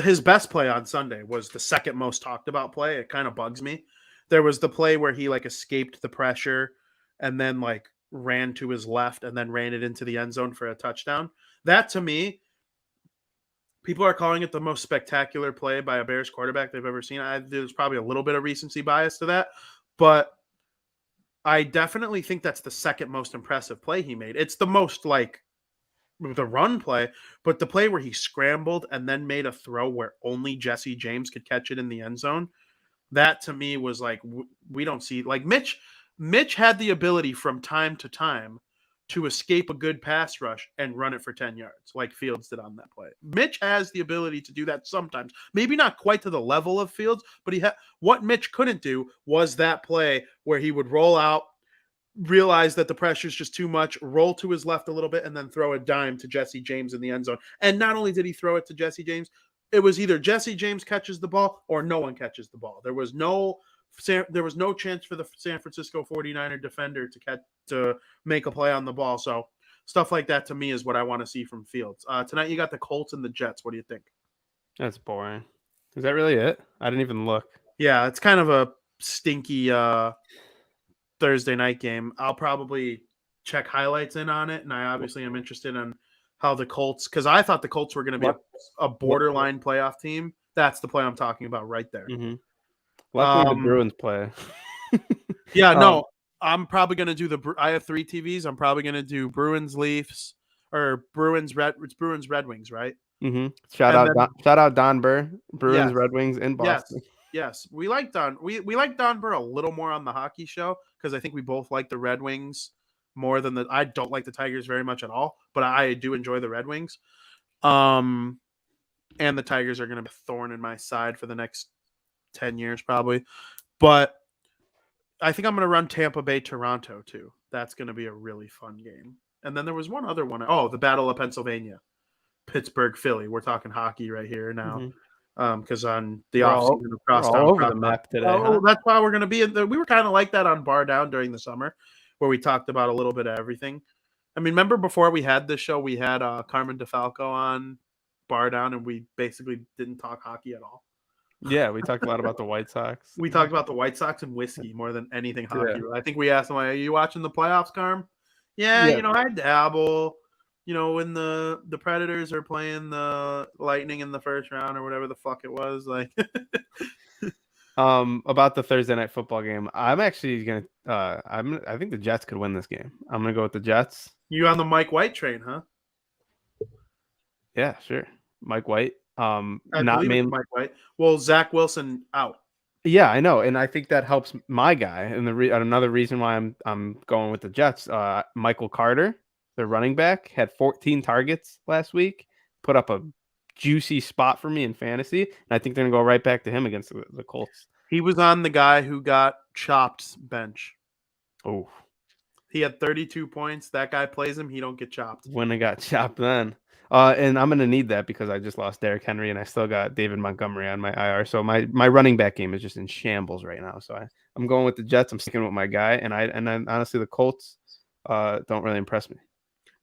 his best play on Sunday was the second most talked about play. It kind of bugs me. There was the play where he escaped the pressure and then ran to his left and then ran it into the end zone for a touchdown. That, to me, people are calling it the most spectacular play by a Bears quarterback they've ever seen. There's probably a little bit of recency bias to that, but I definitely think that's the second most impressive play he made. It's the most the run play, but the play where he scrambled and then made a throw where only Jesse James could catch it in the end zone. That to me was we don't see Mitch had the ability from time to time to escape a good pass rush and run it for 10 yards like Fields did on that play. Mitch has the ability to do that sometimes. Maybe not quite to the level of Fields, but what Mitch couldn't do was that play where he would roll out, realize that the pressure is just too much, roll to his left a little bit, and then throw a dime to Jesse James in the end zone. And not only did he throw it to Jesse James, it was either Jesse James catches the ball or no one catches the ball. There was no chance for the San Francisco 49er defender to make a play on the ball. So stuff like that to me is what I want to see from Fields. Tonight you got the Colts and the Jets. What do you think? That's boring. Is that really it? I didn't even look. Yeah, it's kind of a stinky Thursday night game. I'll probably check highlights in on it, and I obviously am interested in how the Colts, because I thought the Colts were going to be a borderline playoff team. That's the play I'm talking about right there. Mm-hmm. Luckily, the Bruins play. Yeah, no, I'm probably going to do I have 3 TVs. I'm probably going to do Bruins Leafs or Bruins Red Wings, right? Mm-hmm. Shout out Don Burr, Bruins Red Wings in Boston. Yes, we like Don. We like Don Burr a little more on the hockey show because I think we both like the Red Wings more than I don't like the Tigers very much at all, but I do enjoy the Red Wings. And the Tigers are going to be a thorn in my side for the next 10 years probably. But I think I'm going to run Tampa Bay Toronto too. That's going to be a really fun game. And then there was one other one. Oh, the Battle of Pennsylvania. Pittsburgh, Philly. We're talking hockey right here now. Because on the offseason across all over the map today. That's why we're going to be we were kind of like that on Bar Down during the summer, where we talked about a little bit of everything. I mean, remember before we had this show, we had Carmen DeFalco on Bar Down, and we basically didn't talk hockey at all. Yeah, we talked a lot about the White Sox. We talked about the White Sox and whiskey more than anything hockey. Yeah. I think we asked him, "Are you watching the playoffs, Carm?" Yeah, I dabble. When the Predators are playing the Lightning in the first round or whatever the fuck it was, like. About the Thursday night football game, I'm actually gonna. I think the Jets could win this game. I'm gonna go with the Jets. You on the Mike White train, huh? Yeah, sure. Mike White. Not mainly Mike White. Well, Zach Wilson out. Yeah, I know, and I think that helps my guy. And another reason why I'm going with the Jets. Michael Carter, their running back, had 14 targets last week. Put up a juicy spot for me in fantasy, and I think they're gonna go right back to him against the Colts. He was on the guy who got chopped bench. Oh, he had 32 points. That guy plays him. He don't get chopped. When it got chopped, then. And I'm gonna need that because I just lost Derrick Henry and I still got David Montgomery on my IR. So my running back game is just in shambles right now. So I'm going with the Jets. I'm sticking with my guy, and honestly the Colts don't really impress me.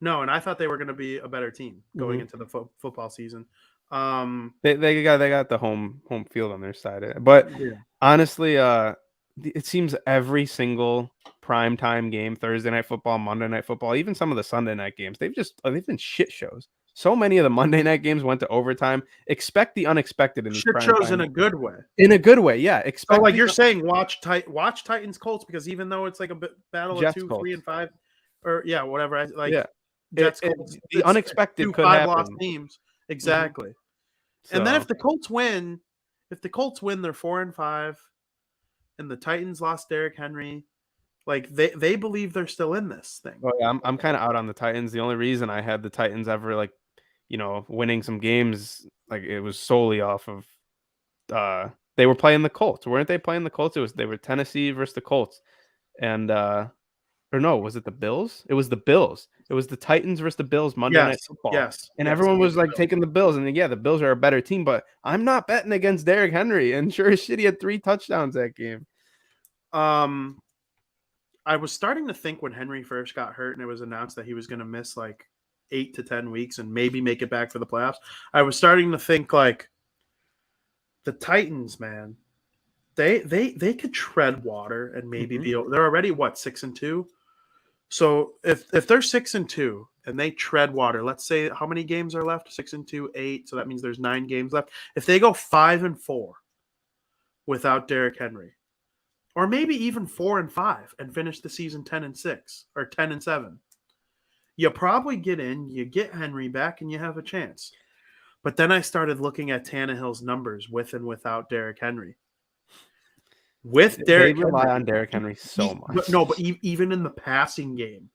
No, and I thought they were going to be a better team going into the football season. They got the home field on their side, but honestly, it seems every single primetime game, Thursday night football, Monday night football, even some of the Sunday night games, they've been shit shows. So many of the Monday night games went to overtime. Expect the unexpected in these shit shows in a good way. In a good way, yeah. Expect you're saying watch Titans Colts because even though it's like a battle of 2, 3, and 5, or whatever. Jets Colts. The unexpected could happen. 5 lost teams exactly. So. And then if the Colts win, they're 4-5, and the Titans lost Derrick Henry. Like they believe they're still in this thing. Well, yeah, I'm kind of out on the Titans. The only reason I had the Titans ever winning some games, it was solely off of they were playing the Colts. Weren't they playing the Colts? They were Tennessee versus the Colts. And or no, was it the Bills? It was the Bills. It was the Titans versus the Bills Monday Night Football. Yes. And everyone was taking the Bills. And the Bills are a better team, but I'm not betting against Derrick Henry. And sure as shit, he had 3 touchdowns that game. I was starting to think when Henry first got hurt and it was announced that he was going to miss 8 to 10 weeks and maybe make it back for the playoffs. I was starting to think the Titans, man, they could tread water and maybe be. They're already 6-2. So if they're 6-2 and they tread water, let's say how many games are left? 6-2, 8. So that means there's 9 games left. If they go 5-4 without Derrick Henry, or maybe even 4-5 and finish the season 10-6 or 10-7, you probably get in, you get Henry back, and you have a chance. But then I started looking at Tannehill's numbers with and without Derrick Henry. They rely on Derrick Henry so much. But even in the passing game,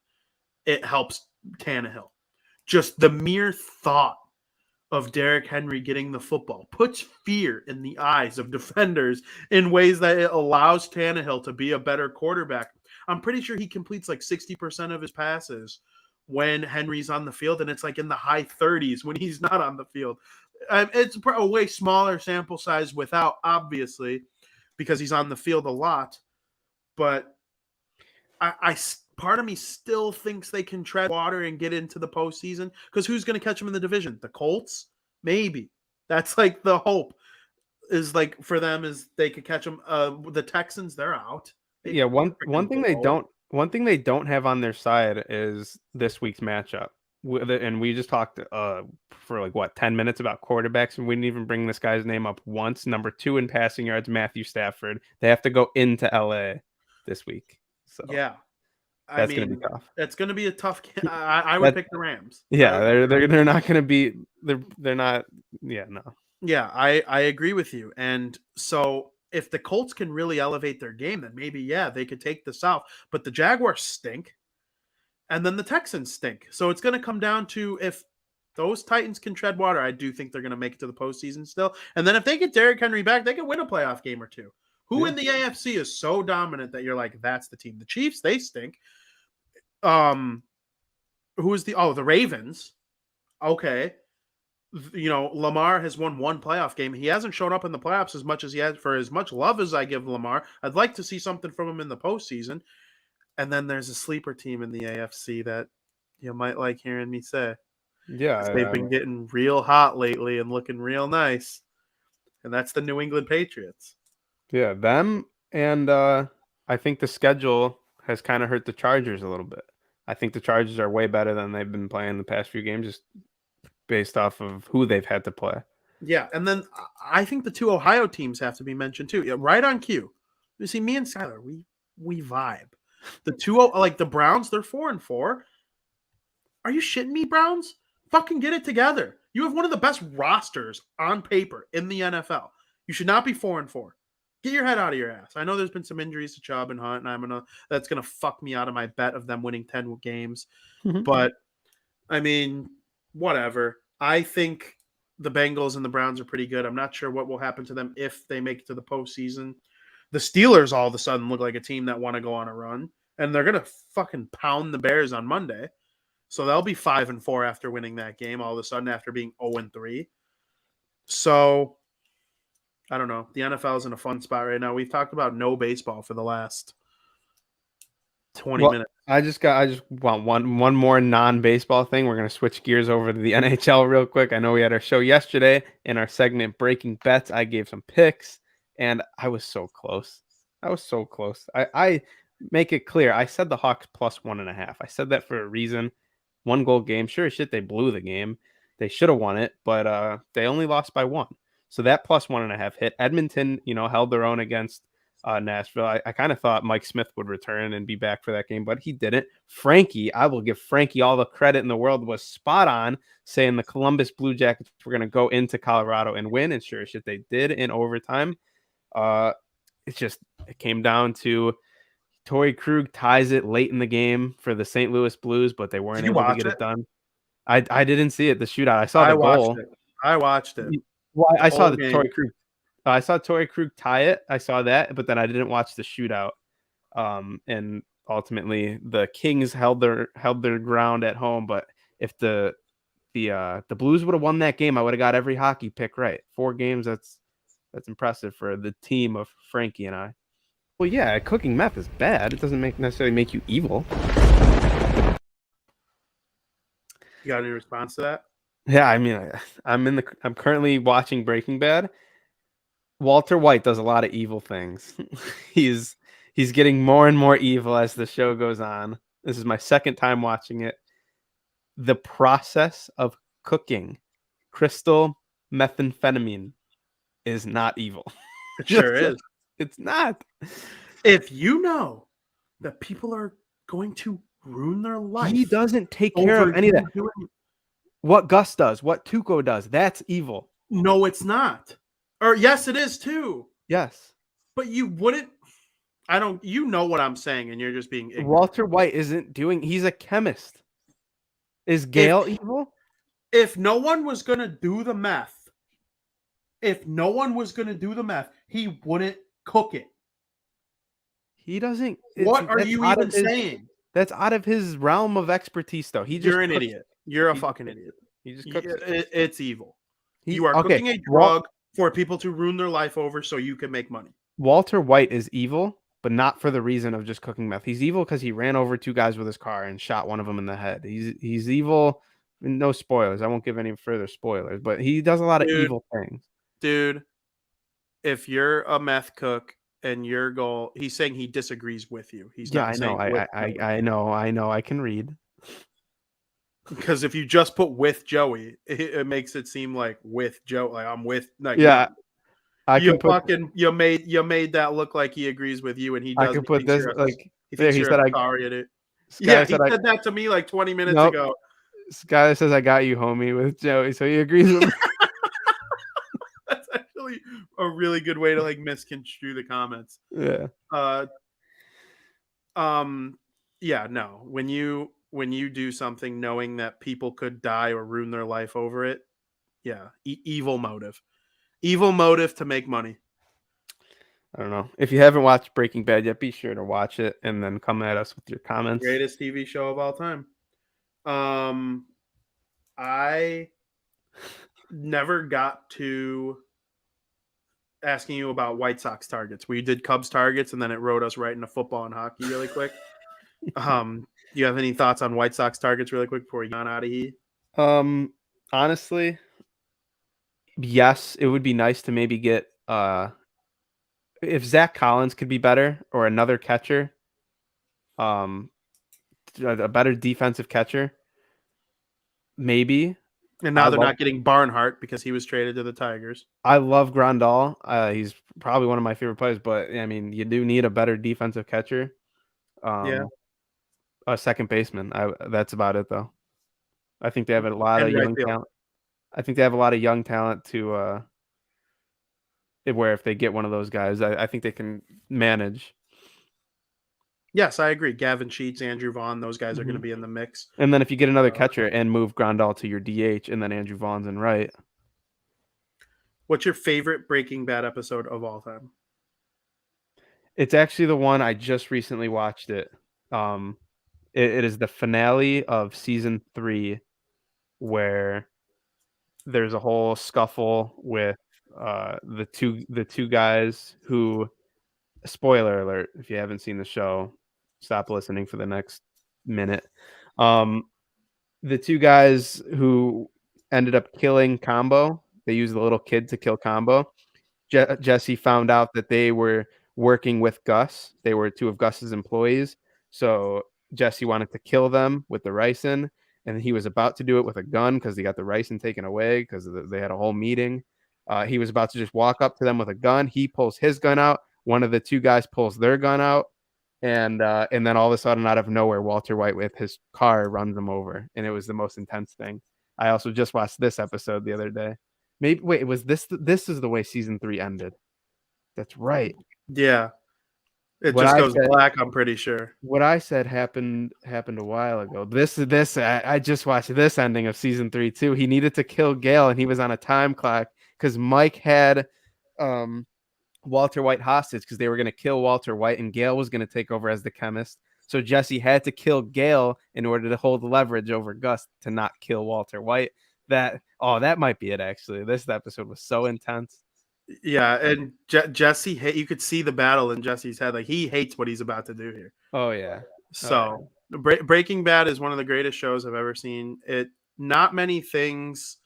it helps Tannehill. Just the mere thought of Derrick Henry getting the football puts fear in the eyes of defenders in ways that it allows Tannehill to be a better quarterback. I'm pretty sure he completes 60% of his passes when Henry's on the field, and it's in the high 30s when he's not on the field. It's a way smaller sample size without, obviously, because he's on the field a lot. But part of me still thinks they can tread water and get into the postseason, because who's going to catch them in the division? The Colts? Maybe. That's like the hope is like for them is they could catch them. The Texans, they're out. Yeah, one thing they don't have on their side is this week's matchup. And we just talked for like 10 minutes about quarterbacks, and we didn't even bring this guy's name up once. Number 2 in passing yards, Matthew Stafford. They have to go into LA this week. So yeah, that's going to be tough. It's going to be a tough. I would pick the Rams. Yeah, they're not going to be. They're not. Yeah, no. Yeah, I agree with you. And so if the Colts can really elevate their game, then maybe they could take the South. But the Jaguars stink, and then the Texans stink. So it's going to come down to if those Titans can tread water. I do think they're going to make it to the postseason still. And then if they get Derrick Henry back, they can win a playoff game or two. Who in the AFC is so dominant that you're like, that's the team? The Chiefs, they stink. Who is the Ravens? Okay. Lamar has won one playoff game. He hasn't shown up in the playoffs as much as he has. For as much love as I give Lamar, I'd like to see something from him in the postseason. And then there's a sleeper team in the AFC that you might like hearing me say. Yeah. They've been getting real hot lately and looking real nice. And that's the New England Patriots. Yeah, them, and I think the schedule has kind of hurt the Chargers a little bit. I think the Chargers are way better than they've been playing the past few games, just based off of who they've had to play. Yeah, and then I think the 2 Ohio teams have to be mentioned too. Yeah, right on cue. You see, me and Skylar, we vibe. The 2 like the Browns, they're 4-4. Are you shitting me, Browns? Fucking get it together. You have one of the best rosters on paper in the NFL. You should not be 4-4. Get your head out of your ass. I know there's been some injuries to Chubb and Hunt, and that's gonna fuck me out of my bet of them winning 10 games. But I mean, whatever. I think the Bengals and the Browns are pretty good. I'm not sure what will happen to them if they make it to the postseason. The Steelers all of a sudden look like a team that want to go on a run, and they're gonna fucking pound the Bears on Monday. So they'll be 5-4 after winning that game all of a sudden after being 0-3. So I don't know. The NFL is in a fun spot right now. We've talked about no baseball for the last 20 minutes. I just want one more non-baseball thing. We're going to switch gears over to the NHL real quick. I know we had our show yesterday in our segment Breaking Bets. I gave some picks, and I was so close. I make it clear. I said the Hawks plus 1.5. I said that for a reason. 1-goal game. Sure as shit, they blew the game. They should have won it, but they only lost by 1. So that plus 1.5 hit. Edmonton, held their own against Nashville. I kind of thought Mike Smith would return and be back for that game, but he didn't. Frankie, I will give Frankie all the credit in the world, was spot on saying the Columbus Blue Jackets were going to go into Colorado and win, and sure as shit, they did in overtime. It came down to Torrey Krug ties it late in the game for the St. Louis Blues, but they weren't able to get it done. I didn't see it, the shootout. I saw the goal. I watched it. Well, I saw the Torrey Krug. I saw Torrey Krug tie it. I saw that, but then I didn't watch the shootout. And ultimately, the Kings held their ground at home. But if the Blues would have won that game, I would have got every hockey pick right. 4 games. That's impressive for the team of Frankie and I. Well, yeah, cooking meth is bad. It doesn't necessarily make you evil. You got any response to that? Yeah, I mean, I'm currently watching Breaking Bad. Walter White does a lot of evil things. He's getting more and more evil as the show goes on. This is my second time watching it. The process of cooking crystal methamphetamine is not evil. It sure is. It's not. If you know that people are going to ruin their life, he doesn't take care of any of that. What Gus does, what Tuco does, that's evil. No, it's not. Or yes, it is too. Yes. But you wouldn't. You know what I'm saying, and you're just being ignorant. Walter White isn't doing. He's a chemist. Is Gale evil? If no one was going to do the meth, he wouldn't cook it. He doesn't. What are you even saying? That's out of his realm of expertise, though. You're an idiot. You're a fucking idiot. He just cooks It's evil. You are cooking a drug for people to ruin their life over so you can make money. Walter White is evil, but not for the reason of just cooking meth. He's evil because he ran over 2 guys with his car and shot one of them in the head. He's evil. No spoilers. I won't give any further spoilers, but he does a lot of evil things. Dude, if you're a meth cook and your goal, he's saying he disagrees with you. He's not saying I know. I can read. Because if you just put with Joey, it makes it seem like with Joe, like I'm with, like, Yeah. no. You made that look like he agrees with you, and he doesn't. I could put this he said sorry at it. Yeah, he said that to me like 20 minutes ago. Skyler says I got you, homie, with Joey, so he agrees with me. That's actually a really good way to like misconstrue the comments. Yeah. Yeah, no. When you do something knowing that people could die or ruin their life over it, yeah, evil motive to make money. I don't know. If you haven't watched Breaking Bad yet, be sure to watch it and then come at us with your comments. Greatest TV show of all time. I never got to asking you about White Sox targets. We did Cubs targets, and then it rode us right into football and hockey really quick. You have any thoughts on White Sox targets really quick before we get out of here? Honestly, yes, it would be nice to maybe get if Zach Collins could be better or another catcher, a better defensive catcher, maybe. And now they're not getting Barnhart because he was traded to the Tigers. I love Grandal. He's probably one of my favorite players, but I mean, you do need a better defensive catcher. Yeah. A second baseman. That's about it, though. I think they have a lot of young talent. I think they have a lot of young talent to where if they get one of those guys, I think they can manage. Yes, I agree. Gavin Sheets, Andrew Vaughn, those guys are going to be in the mix. And then if you get another catcher and move Grandal to your DH, and then Andrew Vaughn's in right. What's your favorite Breaking Bad episode of all time? It's actually the one I just recently watched it. It is the finale of season 3 where there's a whole scuffle with the two guys who, spoiler alert, if you haven't seen the show, stop listening for the next minute. The 2 guys who ended up killing Combo, they used the little kid to kill Combo. Jesse found out that they were working with Gus. They were 2 of Gus's employees. So Jesse wanted to kill them with the ricin, and he was about to do it with a gun because he got the ricin taken away because they had a whole meeting. He was about to just walk up to them with a gun. He pulls his gun out. One of the 2 guys pulls their gun out. And then all of a sudden, out of nowhere, Walter White with his car runs them over. And it was the most intense thing. I also just watched this episode the other day. It was this is the way season 3 ended. That's right. Yeah. It just goes black, I'm pretty sure. What I said happened a while ago. I just watched this ending of season 3 too. He needed to kill Gale, and he was on a time clock because Mike had Walter White hostage because they were going to kill Walter White, and Gale was going to take over as the chemist. So Jesse had to kill Gale in order to hold the leverage over Gus to not kill Walter White. That might be it, actually. This episode was so intense. Yeah, and Jesse, you could see the battle in Jesse's head. Like, he hates what he's about to do here. Oh, yeah. So Breaking Bad is one of the greatest shows I've ever seen. Not many things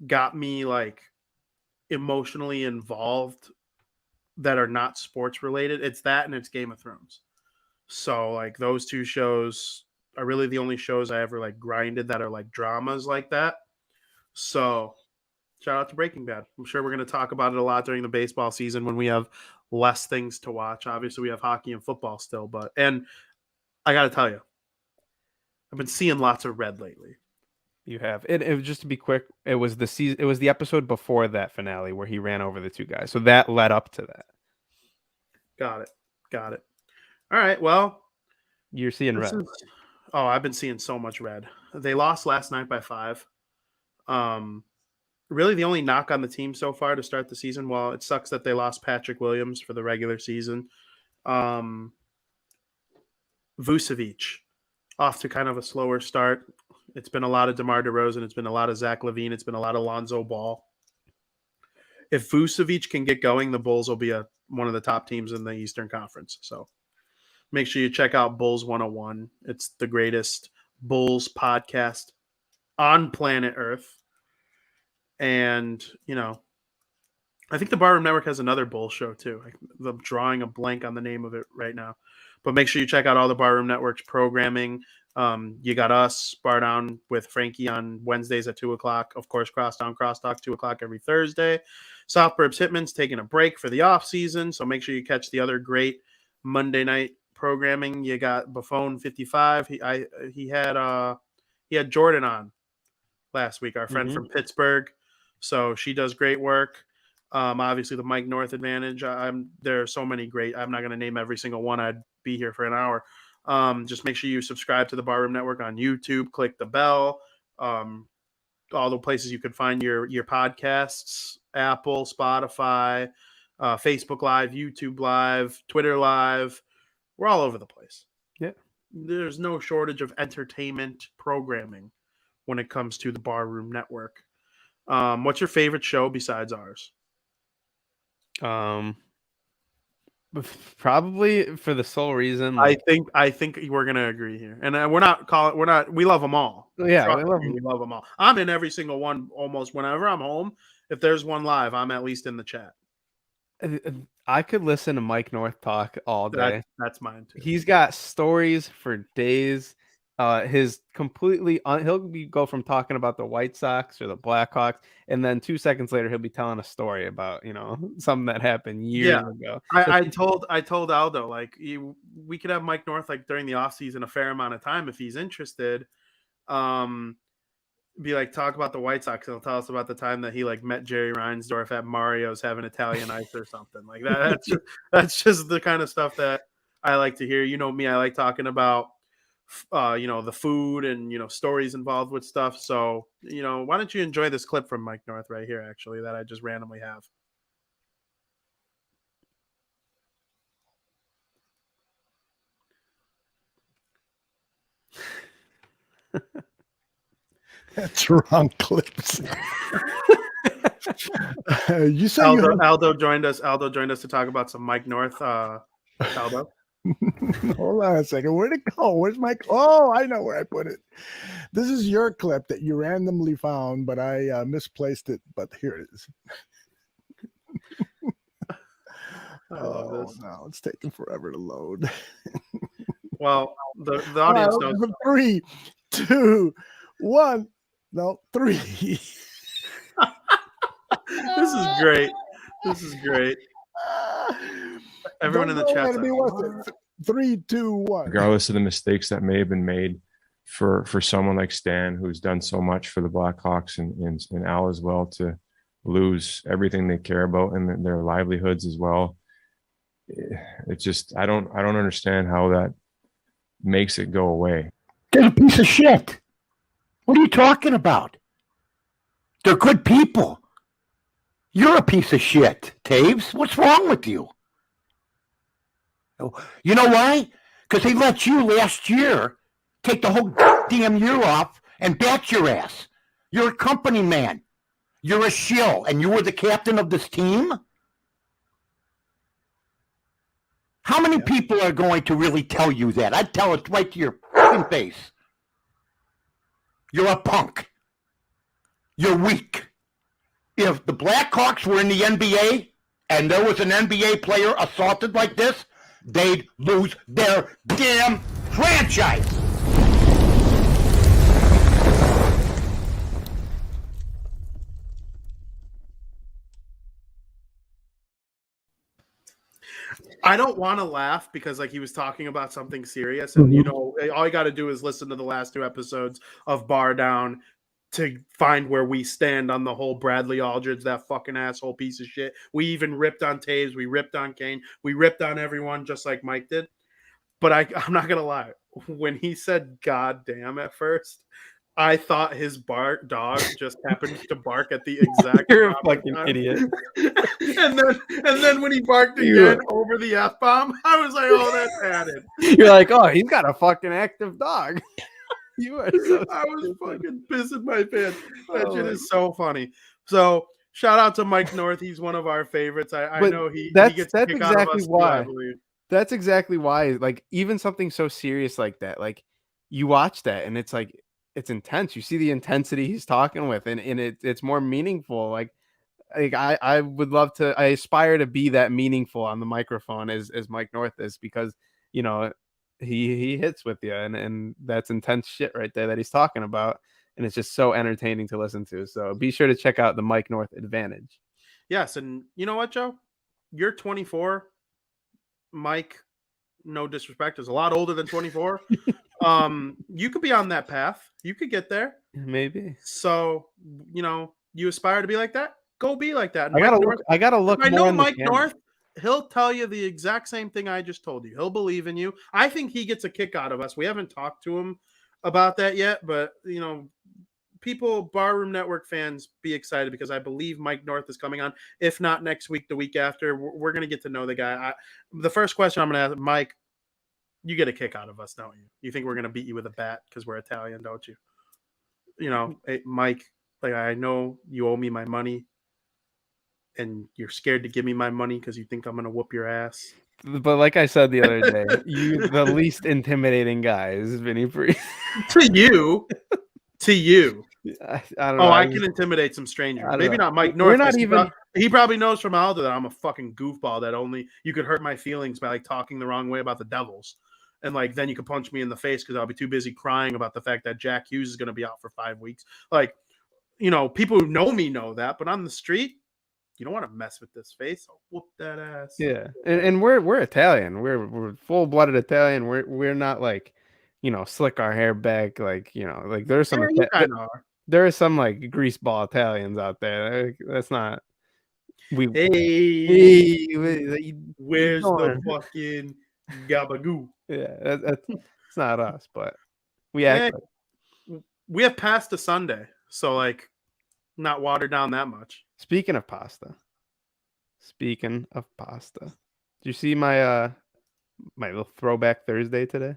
got me, like, emotionally involved that are not sports related. It's that, and it's Game of Thrones. So, like, those 2 shows are really the only shows I ever, like, grinded that are, like, dramas like that. So shout out to Breaking Bad. I'm sure we're going to talk about it a lot during the baseball season when we have less things to watch. Obviously, we have hockey and football still, and I got to tell you, I've been seeing lots of red lately. You have. It was, just to be quick, it was the episode before that finale where he ran over the 2 guys. So that led up to that. Got it. All right, well, you're seeing red. I've been seeing so much red. They lost last night by 5. Really the only knock on the team so far to start the season. Well, it sucks that they lost Patrick Williams for the regular season. Vucevic off to kind of a slower start. It's been a lot of DeMar DeRozan. It's been a lot of Zach LaVine. It's been a lot of Lonzo Ball. If Vucevic can get going, the Bulls will be one of the top teams in the Eastern Conference. So make sure you check out Bulls 101. It's the greatest Bulls podcast on planet Earth. And, I think the Barroom Network has another Bulls show too. I'm drawing a blank on the name of it right now. But make sure you check out all the Barroom Network's programming. You got us, Bar Down with Frankie on Wednesdays at 2 o'clock. Of course, Crosstalk, 2 o'clock every Thursday. South Burbs Hitman's taking a break for the off season, so make sure you catch the other great Monday night programming. You got Buffon 55. He had Jordan on last week, our friend from Pittsburgh. So she does great work. Obviously the Mike North advantage. There are so many great. I'm not going to name every single one. I'd be here for an hour. Just make sure you subscribe to the Barroom Network on YouTube. Click the bell. All the places you can find your podcasts: Apple, Spotify, Facebook Live, YouTube Live, Twitter Live. We're all over the place. Yeah, there's no shortage of entertainment programming when it comes to the Barroom Network. What's your favorite show besides ours? Probably for the sole reason. I think we're gonna agree here, and we love them all. Yeah, we love them all. I'm in every single one almost whenever I'm home. If there's one live, I'm at least in the chat. I could listen to Mike North talk all day. That's mine too. He's got stories for days. He'll go from talking about the White Sox or the Blackhawks, and then 2 seconds later he'll be telling a story about something that happened years ago. I told Aldo, like, we could have Mike North like during the off season a fair amount of time if he's interested. Be like, talk about the White Sox, and he'll tell us about the time that he like met Jerry Reinsdorf at Mario's having Italian ice or something like that. That's just the kind of stuff that I like to hear. You know me, I like talking about the food and stories involved with stuff. So why don't you enjoy this clip from Mike North right here, actually, that I just randomly have. That's wrong clips. You say Aldo joined us to talk about some Mike North. Aldo. Hold on a second. Where'd it go? Where's Mike? Oh, I know where I put it. This is your clip that you randomly found, but I misplaced it. But here it is. I love this. No, it's taking forever to load. Well, the audience knows. 3, 2, 1. No, 3. This is great. Everyone in the chat. 3, 2, 1. Regardless of the mistakes that may have been made for someone like Stan, who's done so much for the Blackhawks and Al as well, to lose everything they care about and their livelihoods as well. It's just, I don't understand how that makes it go away. They're a piece of shit. What are you talking about? They're good people. You're a piece of shit, Taves. What's wrong with you? You know why? Because they let you last year take the whole damn year off and bat your ass. You're a company man. You're a shill, and you were the captain of this team? How many people are going to really tell you that? I'd tell it right to your fucking face. You're a punk. You're weak. If the Blackhawks were in the NBA and there was an NBA player assaulted like this, they'd lose their damn franchise. I don't want to laugh because he was talking about something serious, and all you got to do is listen to the last 2 episodes of Bar Down to find where we stand on the whole Bradley Aldridge, that fucking asshole piece of shit. We even ripped on Taves, we ripped on Kane, we ripped on everyone just like Mike did. But I'm not gonna lie, when he said "God damn" at first, I thought his dog just happened to bark at the exact. You're a fucking idiot. and then when he barked again over the F-bomb, I was like, "Oh, that's added." You're like, "Oh, he's got a fucking active dog." You are so I was stupid. fucking pissing my pants. That Oh shit my is so funny. So shout out to Mike North. He's one of our favorites. I But know he that's gets a kick out of exactly us too, I why. believe. That's exactly why. Like even something so serious like that, like you watch that and it's like it's intense. You see the intensity he's talking with, and it's more meaningful. Like I would love to. I aspire to be that meaningful on the microphone as Mike North is, because you know he hits with you, and that's intense shit right there that he's talking about, and it's just so entertaining to listen to. So be sure to check out the Mike North Advantage. Yes, and you know what, Joe? You're 24. Mike, no disrespect, is a lot older than 24. You could be on that path. You could get there. Maybe So, you aspire to be like that? Go be like that. And I Mike gotta North, look. I gotta look if I more know in the Mike camera. North, he'll tell you the exact same thing I just told you. He'll believe in you. I think he gets a kick out of us. We haven't talked to him about that yet, but people, Barroom Network fans, be excited because I believe Mike North is coming on. If not next week, the week after, we're going to get to know the guy. The first question I'm going to ask Mike, you get a kick out of us, don't you? You think we're going to beat you with a bat because we're Italian, don't you? Hey, Mike, like I know you owe me my money, and you're scared to give me my money because you think I'm going to whoop your ass. But like I said the other day, the least intimidating guy is Vinnie Parise. To you. I don't know. Oh, I can intimidate some strangers. Maybe know. not Mike North. We're not even. He probably knows from Aldo that I'm a fucking goofball that only you could hurt my feelings by like talking the wrong way about the Devils. And like then you could punch me in the face because I'll be too busy crying about the fact that Jack Hughes is going to be out for 5 weeks. Like, people who know me know that, but on the street, you don't want to mess with this face. I'll whoop that ass. Yeah, and we're Italian. We're full-blooded Italian. We're not like, slick our hair back like like there's some there are some like greaseball Italians out there. That's not we. Hey, where's the doing? fucking gabagoo? Yeah, that's it's not us, but we act. We have pasta Sunday, so like not watered down that much. Speaking of pasta, did you see my my little throwback Thursday today?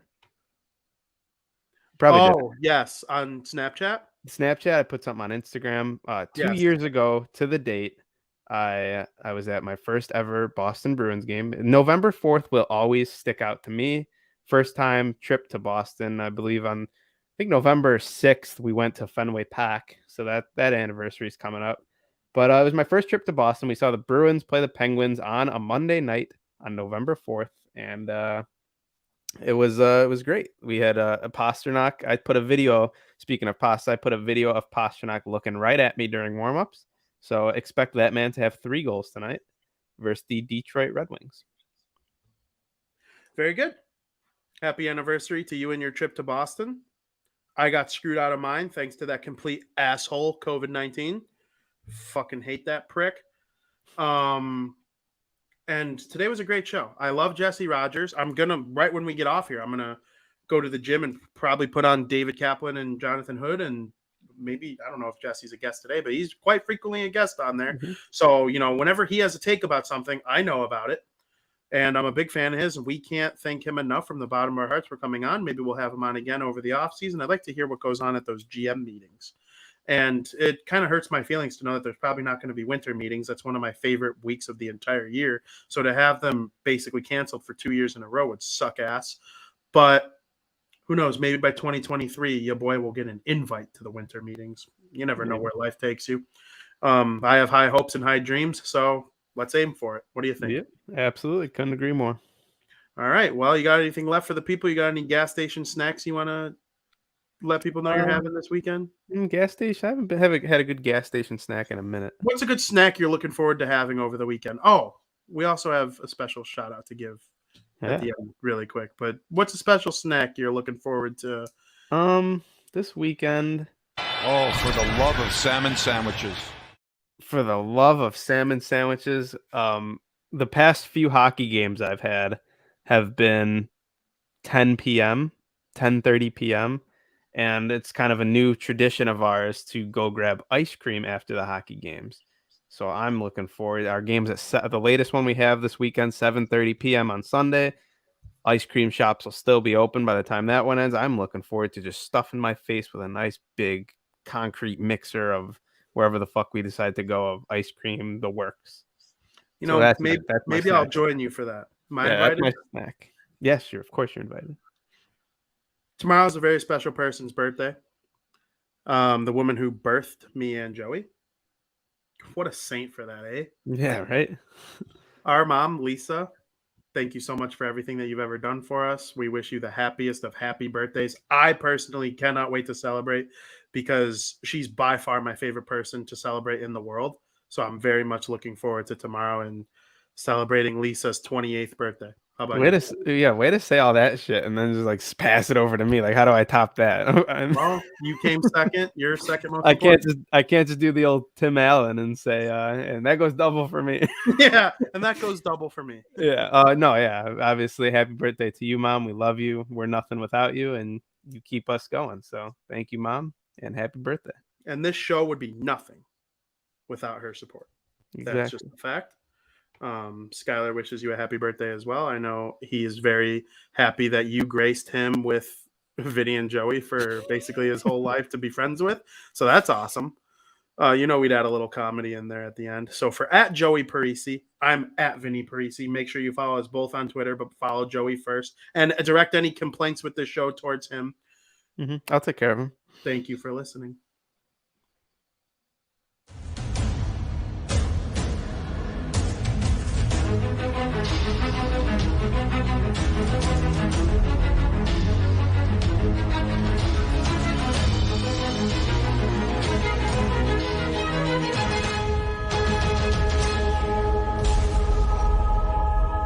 Probably did. Yes, on Snapchat. I put something on Instagram 2 Yes. years ago to the date. I was at my first ever Boston Bruins game. November 4th will always stick out to me. First time trip to Boston, I believe I think November 6th we went to Fenway Park. So that anniversary is coming up. But it was my first trip to Boston. We saw the Bruins play the Penguins on a Monday night on November 4th, and it was great. We had a Pasternak. I put a video. Speaking of pasta, I put a video of Pasternak looking right at me during warmups. So expect that man to have 3 goals tonight versus the Detroit Red Wings. Very good. Happy anniversary to you and your trip to Boston. I got screwed out of mine thanks to that complete asshole COVID-19. Fucking hate that prick. And today was a great show. I love Jessee Rogers. I'm gonna right when we get off here, I'm gonna go to the gym and probably put on David Kaplan and Jonathan Hood, and maybe I don't know if Jesse's a guest today, but he's quite frequently a guest on there. Mm-hmm. So whenever he has a take about something, I know about it, and I'm a big fan of his. And we can't thank him enough from the bottom of our hearts for coming on. Maybe we'll have him on again over the off season. I'd like to hear what goes on at those GM meetings. And it kind of hurts my feelings to know that there's probably not going to be winter meetings. That's one of my favorite weeks of the entire year. So to have them basically canceled for 2 years in a row would suck ass. But who knows? Maybe by 2023, your boy will get an invite to the winter meetings. You never know where life takes you. I have high hopes and high dreams. So let's aim for it. What do you think? Yeah, absolutely. Couldn't agree more. All right. Well, you got anything left for the people? You got any gas station snacks you want to let people know you're having this weekend? Gas station. I haven't had a good gas station snack in a minute. What's a good snack you're looking forward to having over the weekend? Oh, we also have a special shout out to give at the end really quick. But what's a special snack you're looking forward to? This weekend. Oh, for the love of salmon sandwiches. For the love of salmon sandwiches. The past few hockey games I've had have been 10 p.m., 10:30 p.m., and it's kind of a new tradition of ours to go grab ice cream after the hockey games. So I'm looking forward. Our games the latest one we have this weekend, 7:30 p.m. on Sunday. Ice cream shops will still be open by the time that one ends. I'm looking forward to just stuffing my face with a nice big concrete mixer of wherever the fuck we decide to go of ice cream, the works. You So know, that's maybe I'll join you for that. Am I invited? That's my snack. Yes, of course you're invited. Tomorrow's a very special person's birthday. The woman who birthed me and Joey. What a saint for that, eh? Yeah, right. Our mom, Lisa, thank you so much for everything that you've ever done for us. We wish you the happiest of happy birthdays. I personally cannot wait to celebrate because she's by far my favorite person to celebrate in the world. So I'm very much looking forward to tomorrow and celebrating Lisa's 28th birthday. How about you? Way to say all that shit and then just like pass it over to me. Like, how do I top that? Well, you came second. You're second most. I can't just do the old Tim Allen and say, and that goes double for me. Yeah, and that goes double for me. Yeah. No. Yeah. Obviously, happy birthday to you, Mom. We love you. We're nothing without you, and you keep us going. So thank you, Mom, and happy birthday. And this show would be nothing without her support. Exactly. That's just a fact. Skylar wishes you a happy birthday as well. I know he is very happy that you graced him with Vinnie and Joey for basically his whole life to be friends with. So that's awesome. We'd add a little comedy in there at the end. So for at Joey Parise, I'm at Vinnie Parise. Make sure you follow us both on Twitter, but follow Joey first and direct any complaints with this show towards him. I'll take care of him. Thank you for listening.